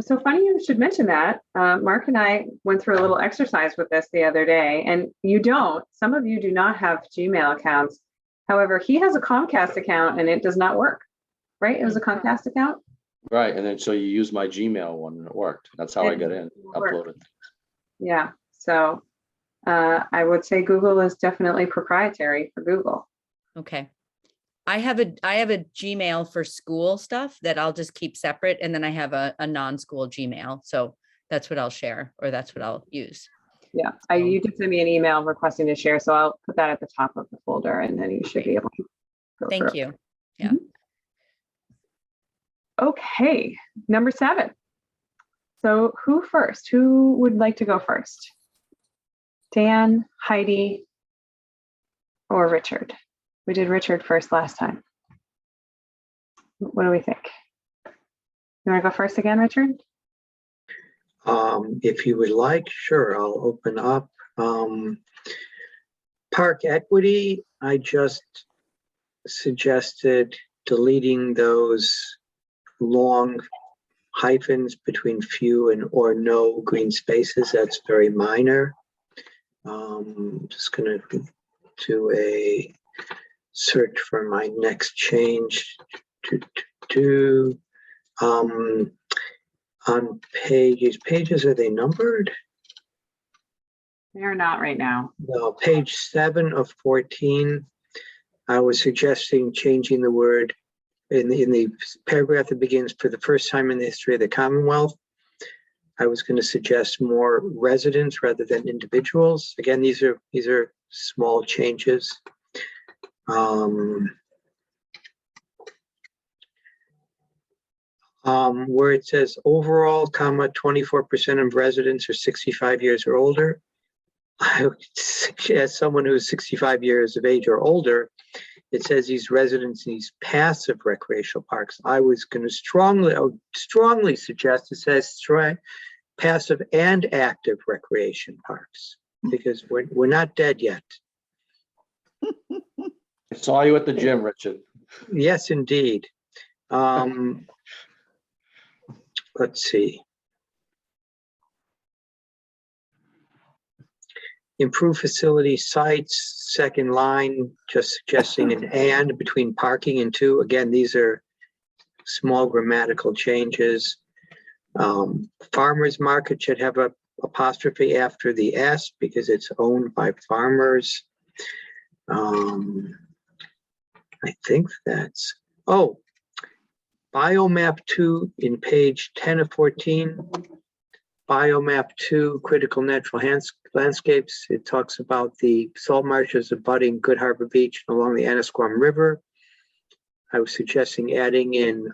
So funny you should mention that. Mark and I went through a little exercise with this the other day, and some of you do not have Gmail accounts. However, he has a Comcast account and it does not work, right? It was a Comcast account. Right, and then so you use my Gmail one and it worked. That's how I got in, uploaded. Yeah, so I would say Google is definitely proprietary for Google. Okay. I have a Gmail for school stuff that I'll just keep separate. And then I have a non-school Gmail. So that's what I'll share, or that's what I'll use. Yeah, you did send me an email requesting to share, so I'll put that at the top of the folder and then you should be able to go Thank through. you. Yeah. Okay, number 7. So who would like to go first? Dan, Heidi, or Richard? We did Richard first last time. What do we think? You want to go first again, Richard? If you would like, sure, I'll open up. Park equity, I just suggested deleting those long hyphens between few and or no green spaces. That's very minor. Just going to do a search for my next change on pages, are they numbered? They're not right now. No, page 7 of 14. I was suggesting changing the word in the paragraph that begins for the first time in the history of the Commonwealth. I was going to suggest more residents rather than individuals. Again, these are small changes. Where it says overall, 24% of residents are 65 years or older. I would suggest someone who is 65 years of age or older. It says these residents in these passive recreational parks. I would strongly suggest it says passive and active recreation parks, because we're not dead yet. I saw you at the gym, Richard. Yes, indeed. Let's see. Improve facility sites, second line, just suggesting an and between parking and to. Again, these are small grammatical changes. Farmers market should have a apostrophe after the S because it's owned by farmers. I think that's, Biomap 2 in page 10 of 14. Biomap 2, critical natural landscapes. It talks about the salt marshes abutting Good Harbor Beach along the Annisquam River. I was suggesting adding in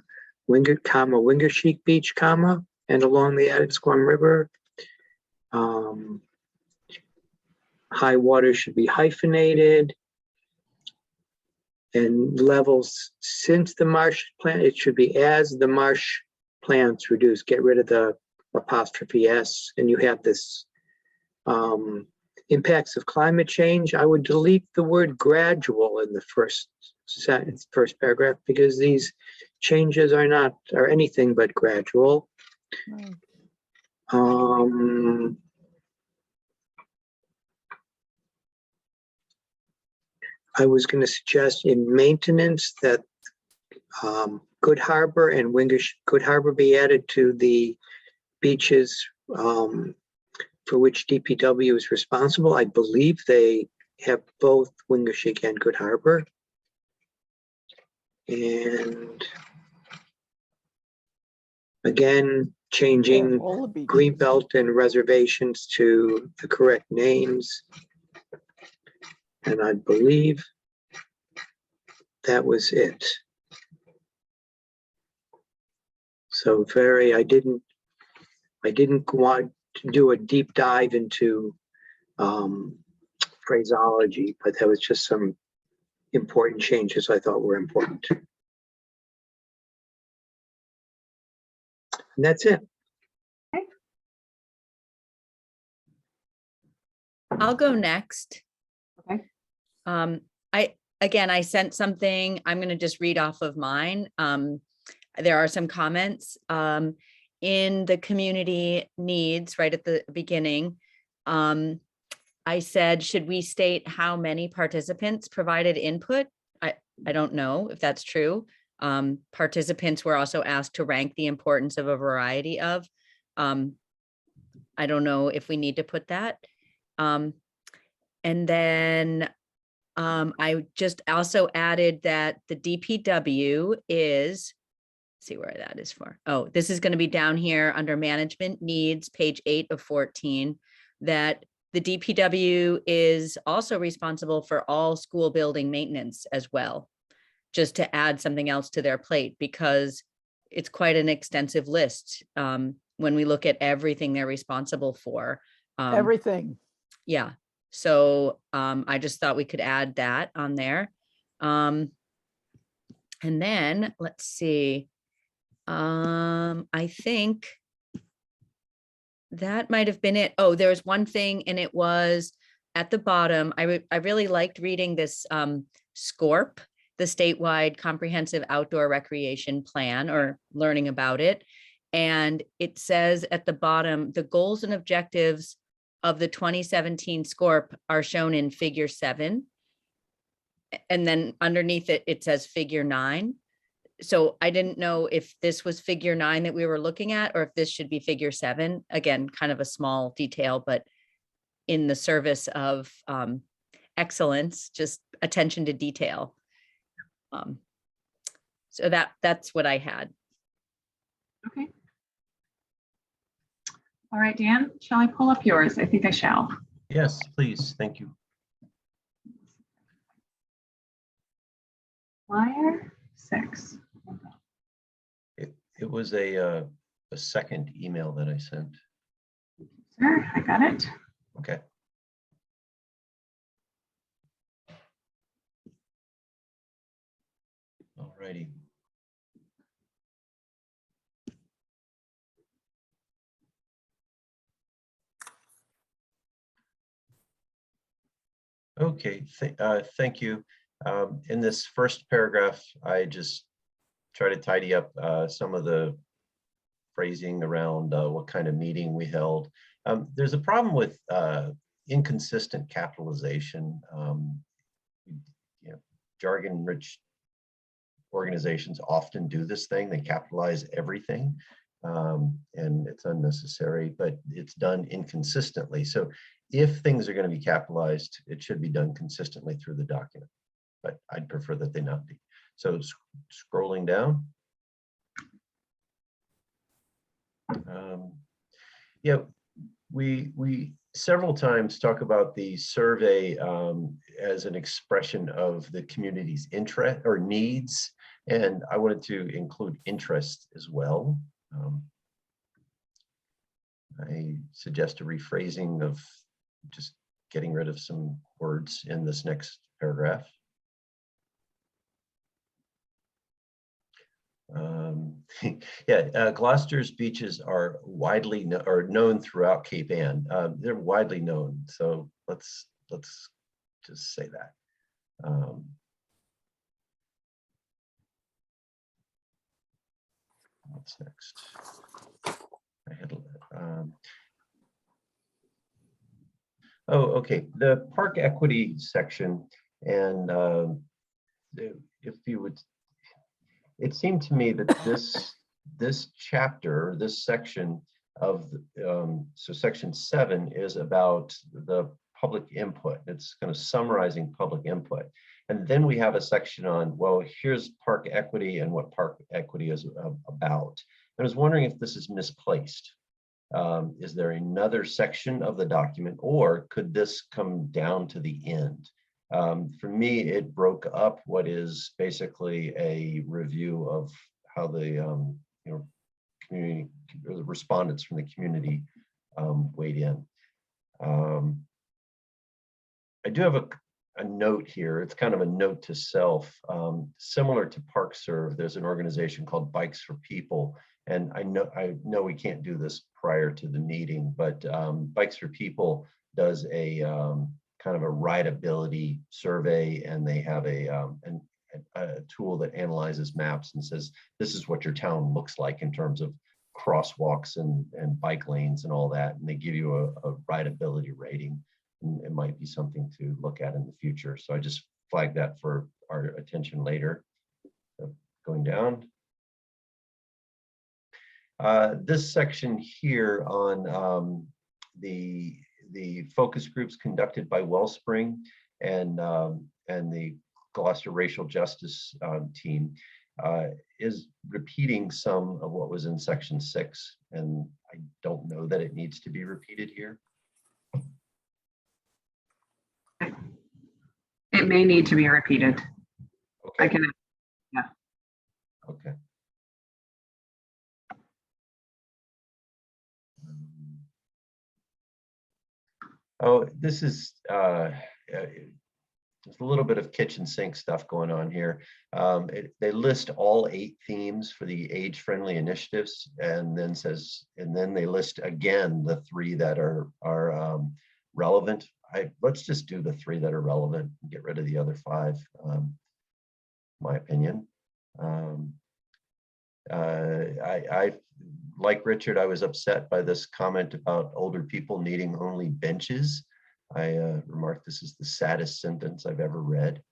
Wingersheek Beach, and along the Annisquam River. High water should be hyphenated. And levels since the marsh plant, it should be as the marsh plants reduce. Get rid of the apostrophe S, and you have this impacts of climate change. I would delete the word gradual in the first sentence, first paragraph, because these changes are anything but gradual. I was going to suggest in maintenance that Good Harbor and Good Harbor be added to the beaches for which DPW is responsible. I believe they have both Wingersheek and Good Harbor. And Again, changing all the beaches. Greenbelt and reservations to the correct names. And I believe that was it. So I didn't want to do a deep dive into phraseology, but there was just some important changes I thought were important. And that's it. I'll go next. Okay. I sent something, I'm gonna just read off of mine. There are some comments in the community needs right at the beginning. I said, should we state how many participants provided input? I don't know if that's true. Participants were also asked to rank the importance of a variety of. I don't know if we need to put that. And then I just also added that the DPW is, see where that is for. Oh, this is going to be down here under management needs, page 8 of 14, that the DPW is also responsible for all school building maintenance as well, just to add something else to their plate, because it's quite an extensive list when we look at everything they're responsible for. Everything. Yeah. So I just thought we could add that on there. And then let's see. I think that might have been it. Oh, there was one thing, and it was at the bottom. I really liked reading this SCORP, the statewide comprehensive outdoor recreation plan, or learning about it. And it says at the bottom, the goals and objectives of the 2017 SCORP are shown in figure 7. And then underneath it, it says figure 9. So I didn't know if this was figure 9 that we were looking at, or if this should be figure 7. Again, kind of a small detail, but in the service of excellence, just attention to detail. So that's what I had. Okay. All right, Dan, shall I pull up yours? I think I shall. Yes, please. Thank you. Flyer 6. It was a second email that I sent. Sir, I got it. Okay. All righty. Okay, thank you. In this first paragraph, I just try to tidy up some of the phrasing around what kind of meeting we held. There's a problem with inconsistent capitalization. Jargon-rich organizations often do this thing. They capitalize everything, and it's unnecessary, but it's done inconsistently. So if things are going to be capitalized, it should be done consistently through the document, but I'd prefer that they not be. So scrolling down. Yeah, we several times talk about the survey as an expression of the community's interest or needs, and I wanted to include interest as well. I suggest a rephrasing of just getting rid of some words in this next paragraph. Gloucester's beaches are widely known throughout Cape Ann. They're widely known, so let's just say that. What's next? I had okay. The park equity section, and if you would. It seemed to me that this chapter, this section of so section 7 is about the public input. It's kind of summarizing public input, and then we have a section on, well, here's park equity and what park equity is about. I was wondering if this is misplaced. Is there another section of the document, or could this come down to the end? For me, it broke up what is basically a review of how the community, or the respondents from the community weighed in. I do have a note here. It's kind of a note to self. Similar to ParkServe, there's an organization called Bikes for People. And I know we can't do this prior to the meeting, but Bikes for People does a kind of a rideability survey, and they have a tool that analyzes maps and says, this is what your town looks like in terms of crosswalks and bike lanes and all that. And they give you a rideability rating. And it might be something to look at in the future. So I just flagged that for our attention later. So going down. This section here on the focus groups conducted by Wellspring and the Gloucester Racial Justice team is repeating some of what was in section 6, and I don't know that it needs to be repeated here. It may need to be repeated. Okay. I can, Okay. Oh, this is there's a little bit of kitchen sink stuff going on here. They list all 8 themes for the age-friendly initiatives, and then they list again the 3 that are relevant. Let's just do the 3 that are relevant and get rid of the other 5. My opinion. I like Richard, I was upset by this comment about older people needing only benches. I remarked this is the saddest sentence I've ever read.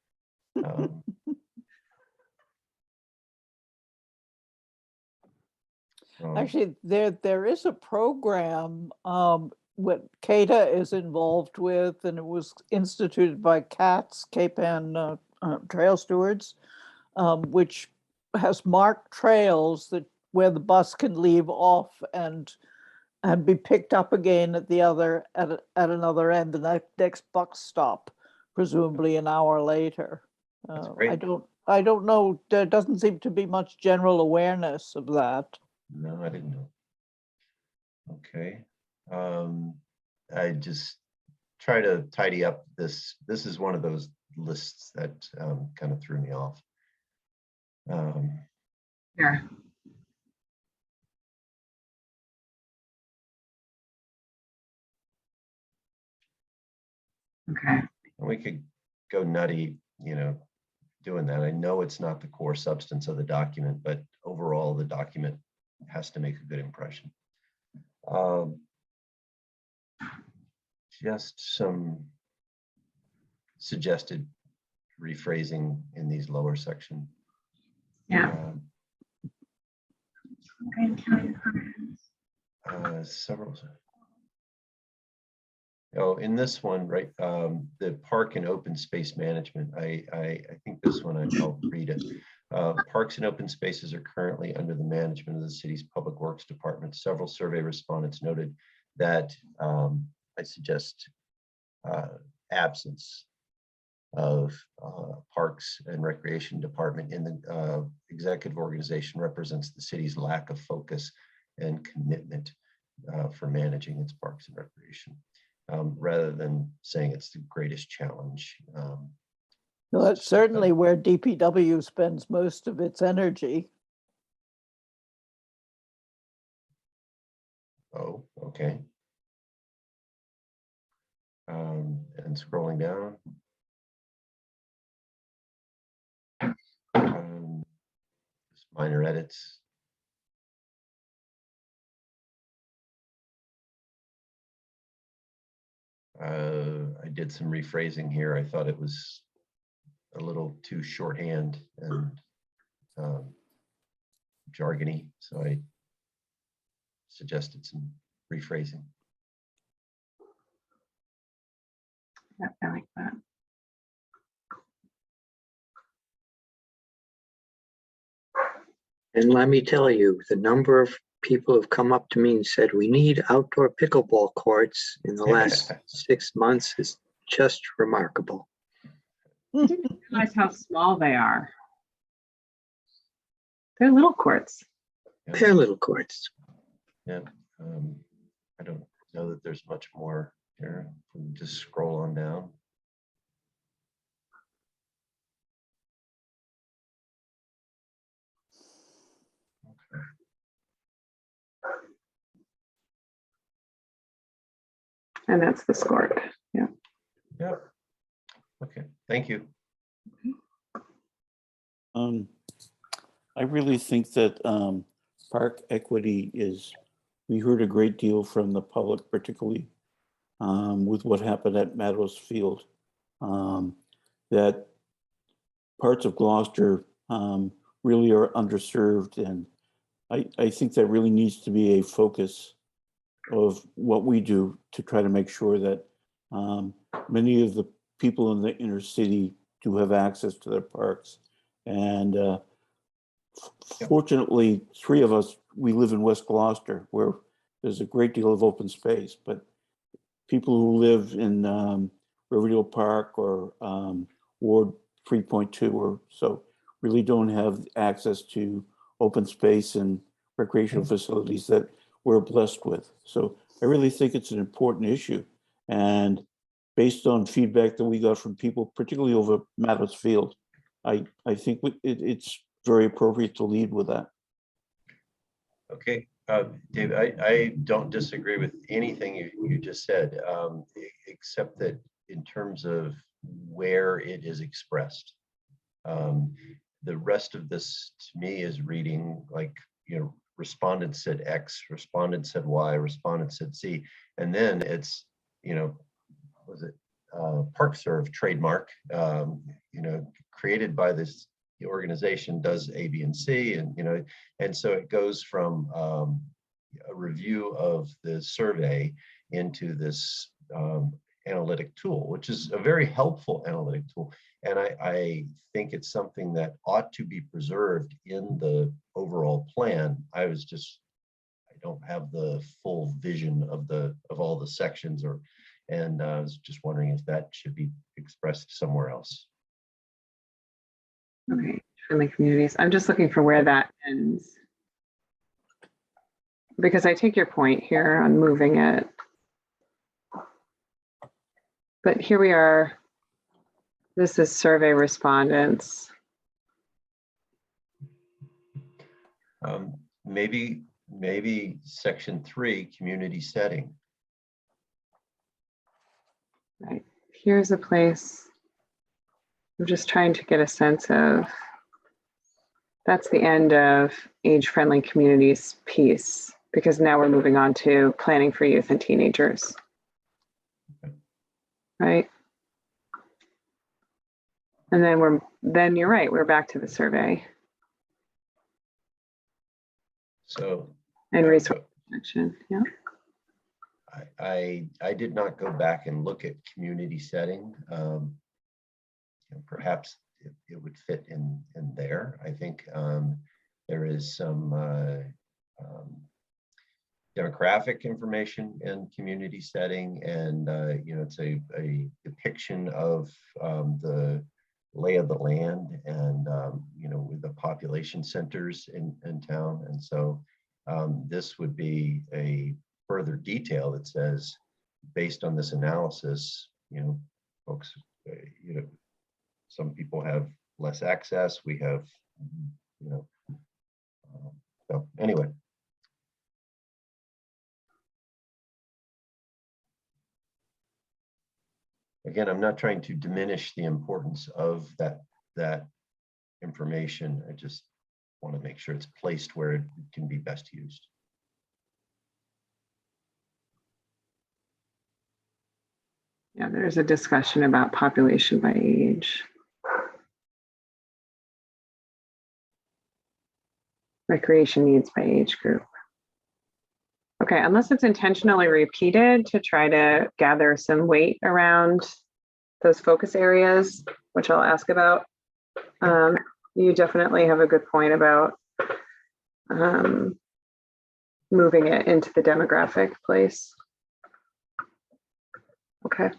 Actually, there is a program what CATA is involved with, and it was instituted by CATS, Cape Ann Trail Stewards, which has marked trails that where the bus can leave off and be picked up again at another end, the next bus stop, presumably an hour later. That's great. I don't know. There doesn't seem to be much general awareness of that. No, I didn't know. Okay. I just try to tidy up this. This is one of those lists that kind of threw me off. Sure. Okay. We could go nutty, doing that. I know it's not the core substance of the document, but overall the document has to make a good impression. Just some suggested rephrasing in these lower section. Yeah. Several. Oh, in this one, right, the park and open space management, I think this one, I'll read it. Parks and open spaces are currently under the management of the city's public works department. Several survey respondents noted that I suggest absence of parks and recreation department in the executive organization represents the city's lack of focus and commitment for managing its parks and recreation. Rather than saying it's the greatest challenge. Well, that's certainly where DPW spends most of its energy. Oh, okay. And scrolling down. Just minor edits. I did some rephrasing here. I thought it was a little too shorthand and jargony, so I suggested some rephrasing. Yep, I like that. And let me tell you, the number of people who've come up to me and said, we need outdoor pickleball courts in the last 6 months is just remarkable. Realize how small they are. They're little courts. They're little courts. Yeah. I don't know that there's much more here. Just scroll on down. Okay. And that's the score. Yeah. Yep. Okay, thank you. I really think that park equity is, we heard a great deal from the public, particularly with what happened at Meadows Field, that parts of Gloucester really are underserved. And I think that really needs to be a focus of what we do to try to make sure that many of the people in the inner city do have access to their parks. And fortunately, 3 of us, we live in West Gloucester, where there's a great deal of open space, but people who live in Riverdale Park or Ward 3.2 or so really don't have access to open space and recreational facilities that we're blessed with. So I really think it's an important issue. And based on feedback that we got from people, particularly over Meadows Field, I think it's very appropriate to lead with that. Okay, Dave, I don't disagree with anything you just said, except that in terms of where it is expressed. The rest of this to me is reading like, respondent said X, respondent said Y, respondent said Z, and then it's, was it ParkServe trademark, created by this organization does A, B, and C, and so it goes from a review of the survey into this analytic tool, which is a very helpful analytic tool. And I think it's something that ought to be preserved in the overall plan. I don't have the full vision of all the sections, and I was just wondering if that should be expressed somewhere else. Okay, friendly communities. I'm just looking for where that ends. Because I take your point here on moving it. But here we are. This is survey respondents. Maybe section 3, community setting. Right, here's a place. I'm just trying to get a sense of, that's the end of age-friendly communities piece, because now we're moving on to planning for youth and teenagers. Right? And then you're right, we're back to the survey. So and resource protection, yeah. I did not go back and look at community setting. Perhaps it would fit in there. I think there is some demographic information in community setting, and it's a depiction of the lay of the land, and with the population centers in town. And so this would be a further detail that says, based on this analysis, folks, some people have less access. We have, so anyway. Again, I'm not trying to diminish the importance of that information. I just want to make sure it's placed where it can be best used. Yeah, there's a discussion about population by age. Recreation needs by age group. Okay, unless it's intentionally repeated to try to gather some weight around those focus areas, which I'll ask about. You definitely have a good point about moving it into the demographic place. Okay.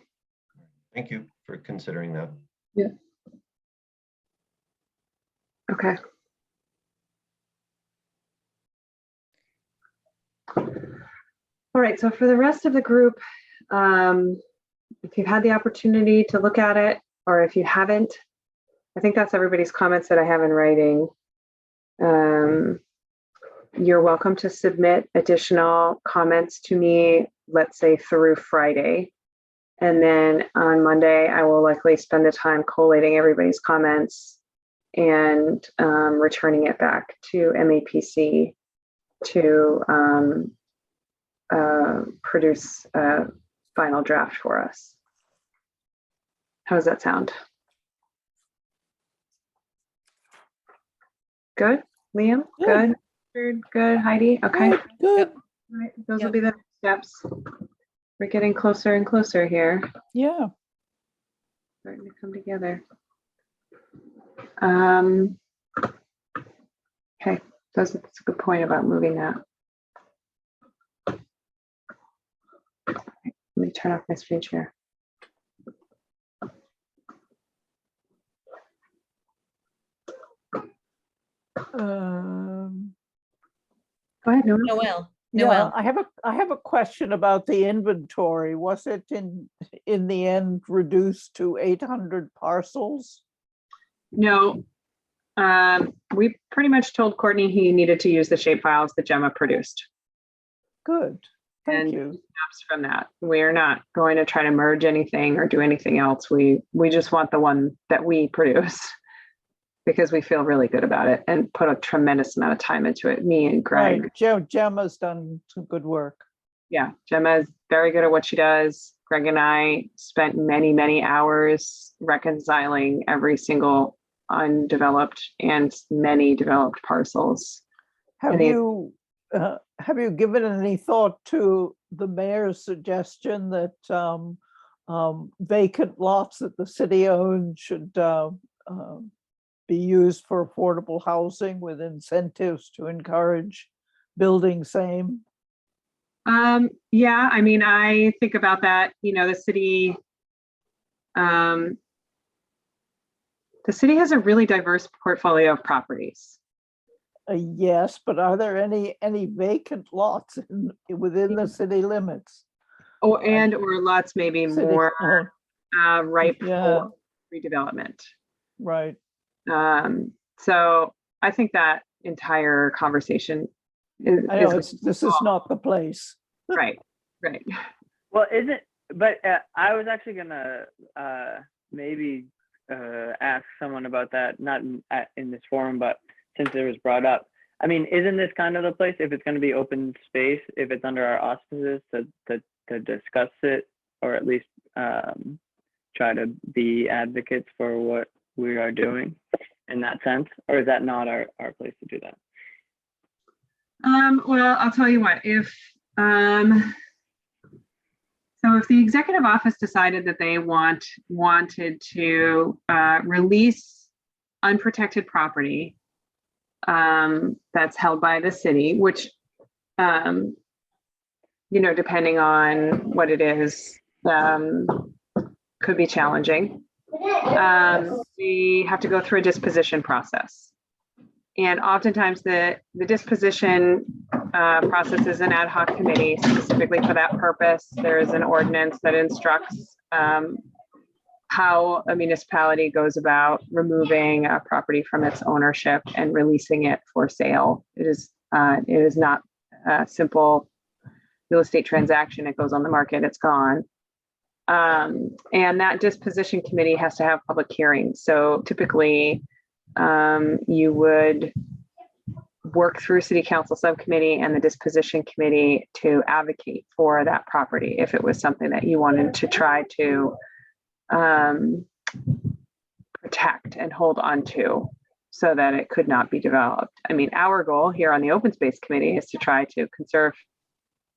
Thank you for considering that. Okay. All right, so for the rest of the group, if you've had the opportunity to look at it, or if you haven't, I think that's everybody's comments that I have in writing. You're welcome to submit additional comments to me, let's say through Friday. And then on Monday, I will likely spend the time collating everybody's comments and returning it back to MAPC to produce a final draft for us. How does that sound? Good, Liam? Good. Good. Good, Heidi? Okay. Good, good. All right, those will Yep. be the next steps. We're getting closer and closer here, Yeah. starting to come together. Okay, that's a good point about moving that. Let me turn off my screen share. Go ahead, Noah. Noel, Yeah, Noel. I have a question about the inventory. Was it in the end reduced to 800 parcels? No, we pretty much told Courtney he needed to use the shape files that Gemma produced. Good, thank And you. Snaps from that. We're not going to try to merge anything or do anything else. We just want the one that we produce because we feel really good about it and put a tremendous amount of time into it. Me and Greg. Right, Gemma's done some good work. Yeah, Gemma is very good at what she does. Greg and I spent many, many hours reconciling every single undeveloped and many developed parcels. Have And you given any thought to the mayor's suggestion that vacant lots that the city owns should be used for affordable housing with incentives to encourage building same? Yeah, I mean, I think about that, you know, the city has a really diverse portfolio of properties. Yes, but are there any vacant lots within the city limits? Or lots maybe City- more ripe Yeah. for redevelopment. Right. So I think that entire conversation is, I know this is not the place. right. Well, I was actually gonna maybe ask someone about that, not in this forum, but since it was brought up. I mean, isn't this kind of the place, if it's going to be open space, if it's under our auspices, to discuss it, or at least try to be advocates for what we are doing in that sense? Or is that not our place to do that? Well, I'll tell you what, if the executive office decided that they wanted to release unprotected property that's held by the city, which, you know, depending on what it is, could be challenging. We have to go through a disposition process. And oftentimes the disposition process is an ad hoc committee specifically for that purpose. There is an ordinance that instructs how a municipality goes about removing a property from its ownership and releasing it for sale. It is not a simple real estate transaction. It goes on the market, it's gone. And that disposition committee has to have public hearings. So typically you would work through city council subcommittee and the disposition committee to advocate for that property if it was something that you wanted to try to protect and hold on to so that it could not be developed. I mean, our goal here on the open space committee is to try to conserve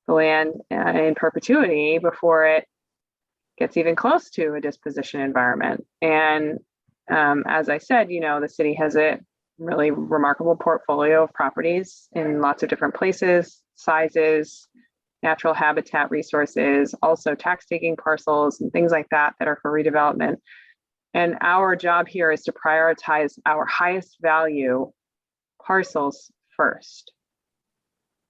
the land in perpetuity before it gets even close to a disposition environment. And as I said, you know, the city has a really remarkable portfolio of properties in lots of different places, sizes, natural habitat resources, also tax taking parcels and things like that that are for redevelopment. And our job here is to prioritize our highest value parcels first,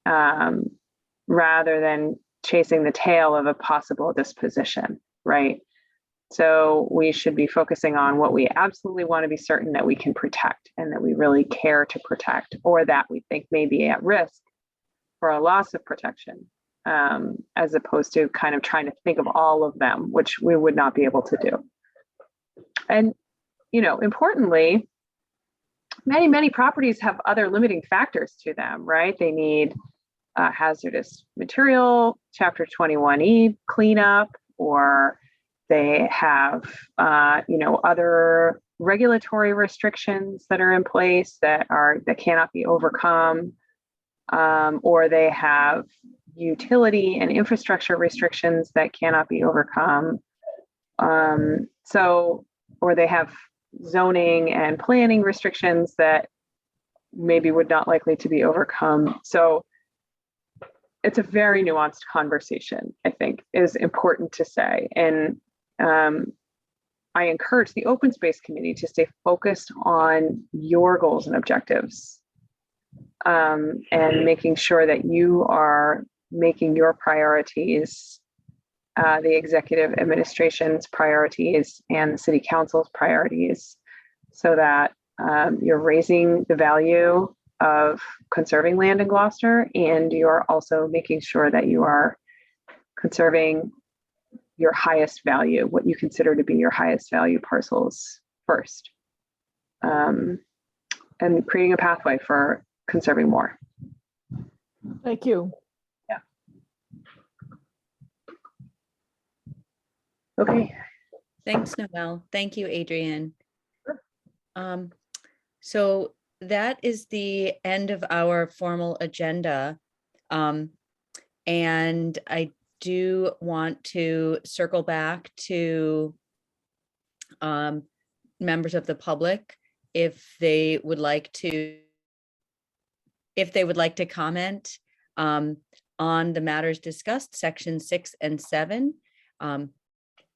rather than chasing the tail of a possible disposition, right? So we should be focusing on what we absolutely want to be certain that we can protect and that we really care to protect, or that we think may be at risk for a loss of protection, as opposed to kind of trying to think of all of them, which we would not be able to do. And, you know, importantly, many properties have other limiting factors to them, right? They need hazardous material, Chapter 21E cleanup, or they have, you know, other regulatory restrictions that are in place that cannot be overcome, or they have utility and infrastructure restrictions that cannot be overcome. Or they have zoning and planning restrictions that maybe would not likely to be overcome. So it's a very nuanced conversation, I think, is important to say. And I encourage the Open Space Committee to stay focused on your goals and objectives, and making sure that you are making your priorities, the executive administration's priorities and the city council's priorities, so that you're raising the value of conserving land in Gloucester, and you're also making sure that you are conserving your highest value, what you consider to be your highest value parcels first, and creating a pathway for conserving more. Thank you. Okay. Thanks, Noelle. Thank you, Adrian. So that is the end of our formal agenda. And I do want to circle back to members of the public if they would like to comment on the matters discussed, section 6 and 7.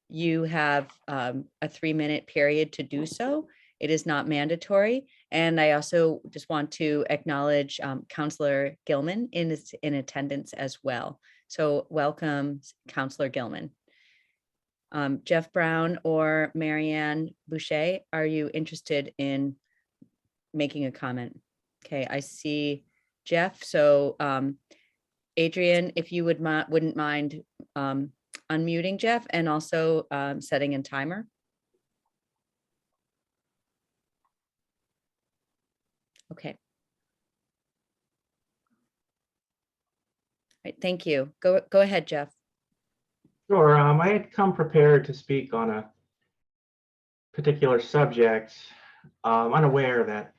You have a 3-minute period to do so. It is not mandatory. And I also just want to acknowledge Councillor Gilman in attendance as well. So welcome, Councillor Gilman. Jeff Brown or Marianne Boucher, are you interested in making a comment? Okay, I see Jeff. So Adrian, if you wouldn't mind unmuting Jeff and also setting a timer. Okay. All right, thank you. Go ahead, Jeff. Sure. I had come prepared to speak on a particular subject, unaware that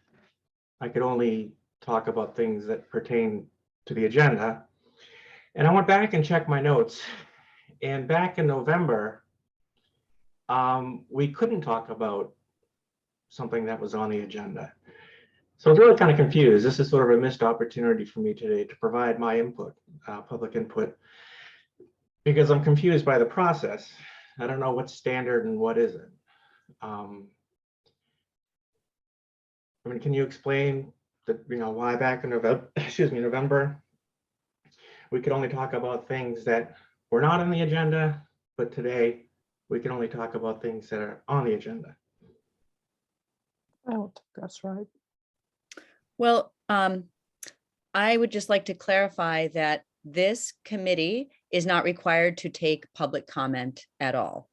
I could only talk about things that pertain to the agenda. And I went back and checked my notes. And back in November, we couldn't talk about something that was on the agenda. So I was really kind of confused. This is sort of a missed opportunity for me today to provide my input, public input, because I'm confused by the process. I don't know what's standard and what isn't. I mean, can you explain that, why back in November, November, we could only talk about things that were not on the agenda, but today we can only talk about things that are on the agenda? I don't think that's right. Well, I would just like to clarify that this committee is not required to take public comment at all.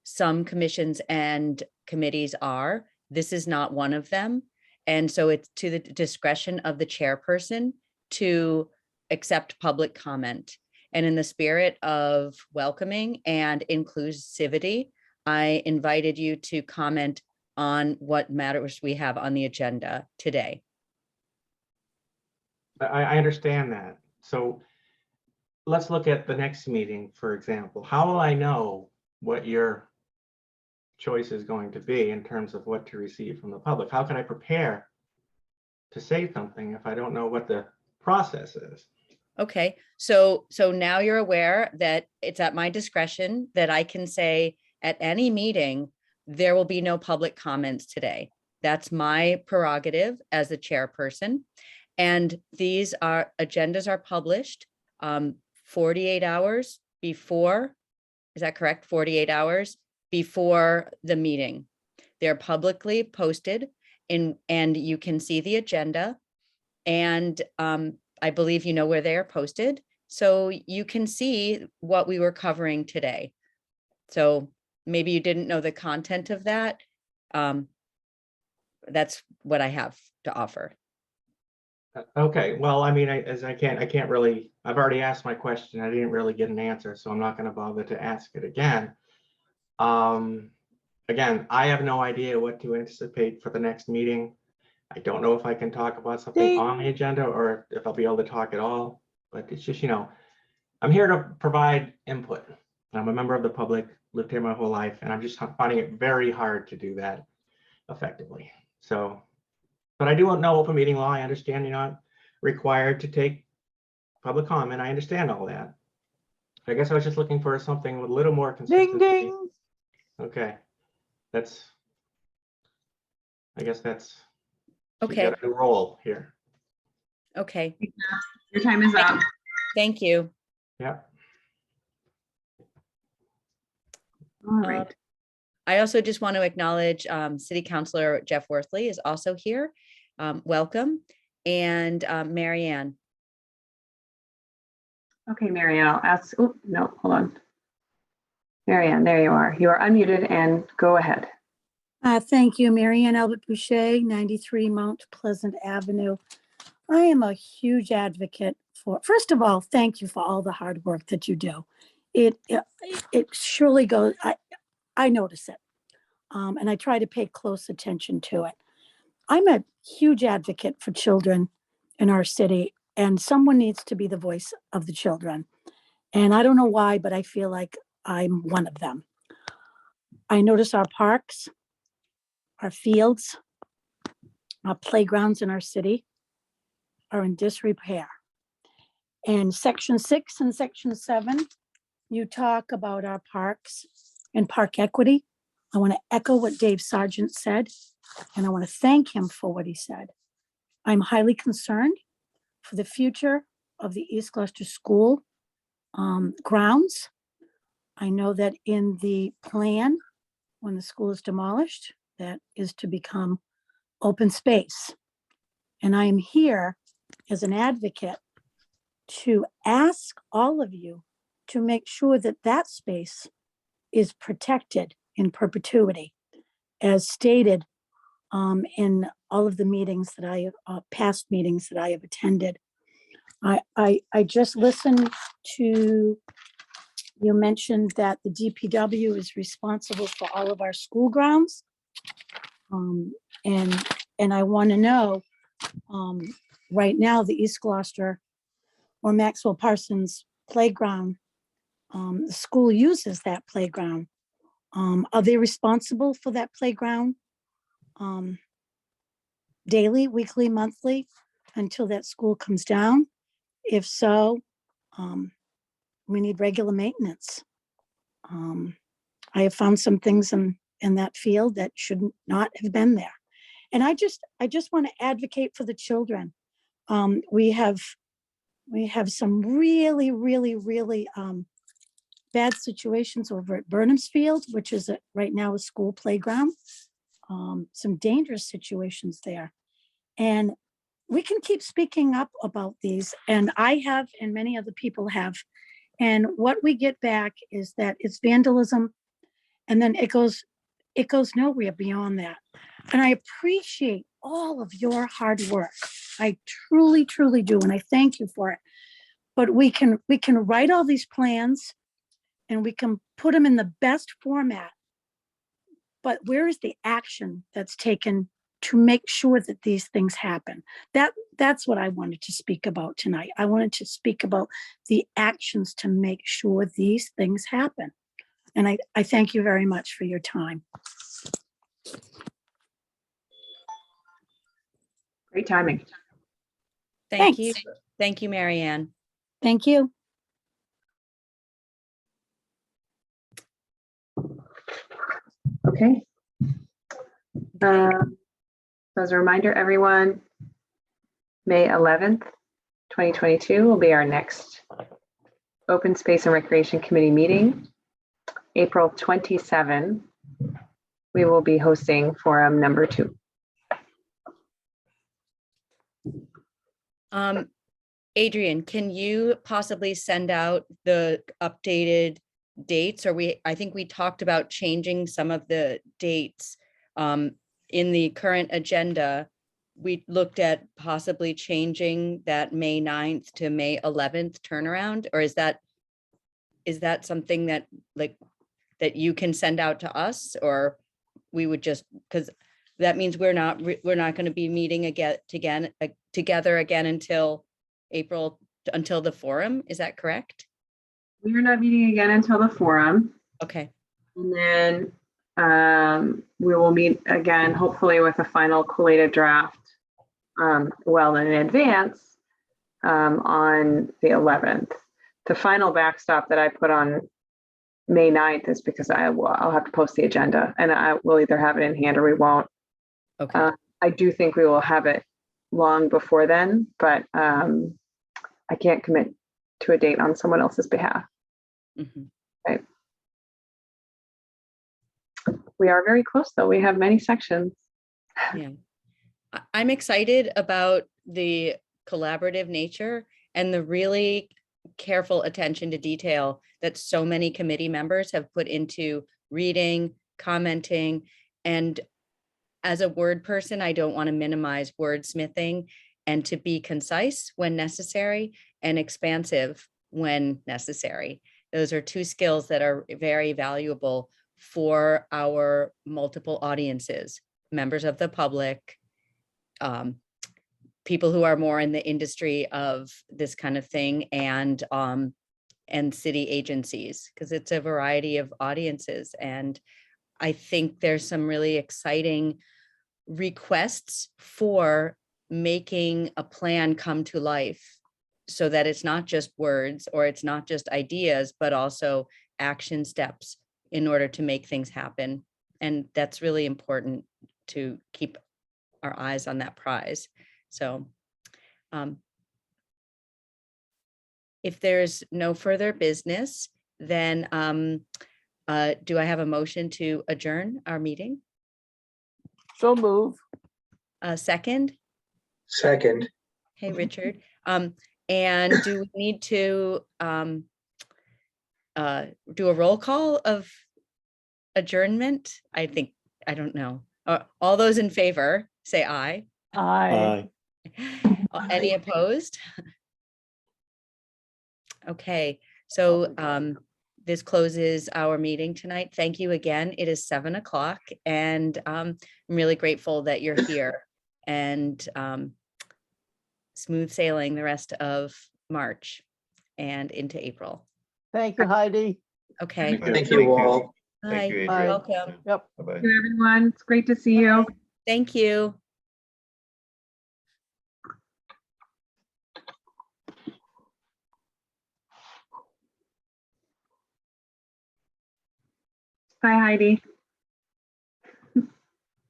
Some commissions and committees are. This is not one of them. And so it's to the discretion of the chairperson to accept public comment. And in the spirit of welcoming and inclusivity, I invited you to comment on what matters we have on the agenda today. I understand that. So let's look at the next meeting, for example. How will I know what your choice is going to be in terms of what to receive from the public? How can I prepare to say something if I don't know what the process is. Okay, so now you're aware that it's at my discretion that I can say at any meeting, there will be no public comments today. That's my prerogative as the chairperson. And these agendas are published 48 hours before, is that correct? 48 hours before the meeting. They're publicly posted and you can see the agenda. And I believe you know where they are posted. So you can see what we were covering today. So maybe you didn't know the content of that. That's what I have to offer. Okay, well, I mean, I can't really, I've already asked my question. I didn't really get an answer, so I'm not going to bother to ask it again. Again, I have no idea what to anticipate for the next meeting. I don't know if I can talk about something on the agenda or if I'll be able to talk at all, but it's just, I'm here to provide input. I'm a member of the public, lived here my whole life, and I'm just finding it very hard to do that effectively. So, but I do know open meeting law. I understand you're not required to take public comment. I understand all that. I guess I was just looking for something with a little more consistency. Ding, ding. Okay, I guess that's Okay, a roll here. okay, Your time is up. thank you. Yeah. All right. I also just want to acknowledge City Councilor Jeff Worthley is also here. Welcome. And Mary Ann. Okay, Mary Ann, I'll ask, oh, no, hold on. Mary Ann, there you are. You are unmuted and go ahead. Thank you, Mary Ann Albert Boucher, 93 Mount Pleasant Avenue. I am a huge advocate for, first of all, thank you for all the hard work that you do. It surely goes, I notice it, and I try to pay close attention to it. I'm a huge advocate for children in our city, and someone needs to be the voice of the children. And I don't know why, but I feel like I'm one of them. I notice our parks, our fields, our playgrounds in our city are in disrepair. And Section 6 and Section 7, you talk about our parks and park equity. I want to echo what Dave Sargent said, and I want to thank him for what he said. I'm highly concerned for the future of the East Gloucester School grounds. I know that in the plan, when the school is demolished, that is to become open space. And I am here as an advocate to ask all of you to make sure that that space is protected in perpetuity, as stated in all of the meetings that I have, past meetings that I have attended. I just listened to you mentioned that the DPW is responsible for all of our school grounds. And I want to know, right now, the East Gloucester or Maxwell Parsons playground, the school uses that playground. Are they responsible for that playground daily, weekly, monthly, until that school comes down? If so, we need regular maintenance. I have found some things in that field that should not have been there. And I just want to advocate for the children. We have some really, really, really bad situations over at Burnham's Field, which is right now a school playground. Some dangerous situations there. And we can keep speaking up about these, and I have, and many other people have. And what we get back is that it's vandalism, and then it goes nowhere beyond that. And I appreciate all of your hard work. I truly, truly do, and I thank you for it. But we can write all these plans, and we can put them in the best format. But where is the action that's taken to make sure that these things happen? That's what I wanted to speak about tonight. I wanted to speak about the actions to make sure these things happen. And I thank you very much for your time. Great timing. Thank you. Thanks. Thank you, Mary Ann. Thank you. Okay. So as a reminder, everyone, May 11th, 2022 will be our next Open Space and Recreation Committee meeting. April 27, we will be hosting forum number 2. Adrian, can you possibly send out the updated dates? Or I think we talked about changing some of the dates in the current agenda. We looked at possibly changing that May 9th to May 11th turnaround, or is that something that that you can send out to us, or we would just, because that means we're not going to be meeting together again until April, until the forum. Is that correct? We are not meeting again until the forum. Okay. And then we will meet again, hopefully with a final collated draft well in advance on the 11th. The final backstop that I put on May 9th is because I'll have to post the agenda, and I will either have it in hand or we won't. Okay. I do think we will have it long before then, but I can't commit to a date on someone else's behalf. Mhm. Right. We are very close, though. We have many sections. Yeah. I'm excited about the collaborative nature and the really careful attention to detail that so many committee members have put into reading, commenting, and as a word person, I don't want to minimize wordsmithing, and to be concise when necessary and expansive when necessary. Those are two skills that are very valuable for our multiple audiences, members of the public, people who are more in the industry of this kind of thing, and city agencies, because it's a variety of audiences. And I think there's some really exciting requests for making a plan come to life, so that it's not just words or it's not just ideas, but also action steps in order to make things happen. And that's really important to keep our eyes on that prize. So if there's no further business, then do I have a motion to adjourn our meeting? So move. Second? Second, Hey, Richard. And do we need to do a roll call of adjournment? I don't know. All those in favor, say aye. Aye. Any opposed? Okay, so this closes our meeting tonight. Thank you again. It is 7 o'clock, and I'm really grateful that you're here, and smooth sailing the rest of March and into April. Thank you, Heidi. Okay, thank you all. bye. Thank you, You're Adrian. welcome. Yep. Bye-bye. Thank you, everyone. It's great to see you. Thank you. Bye, Heidi.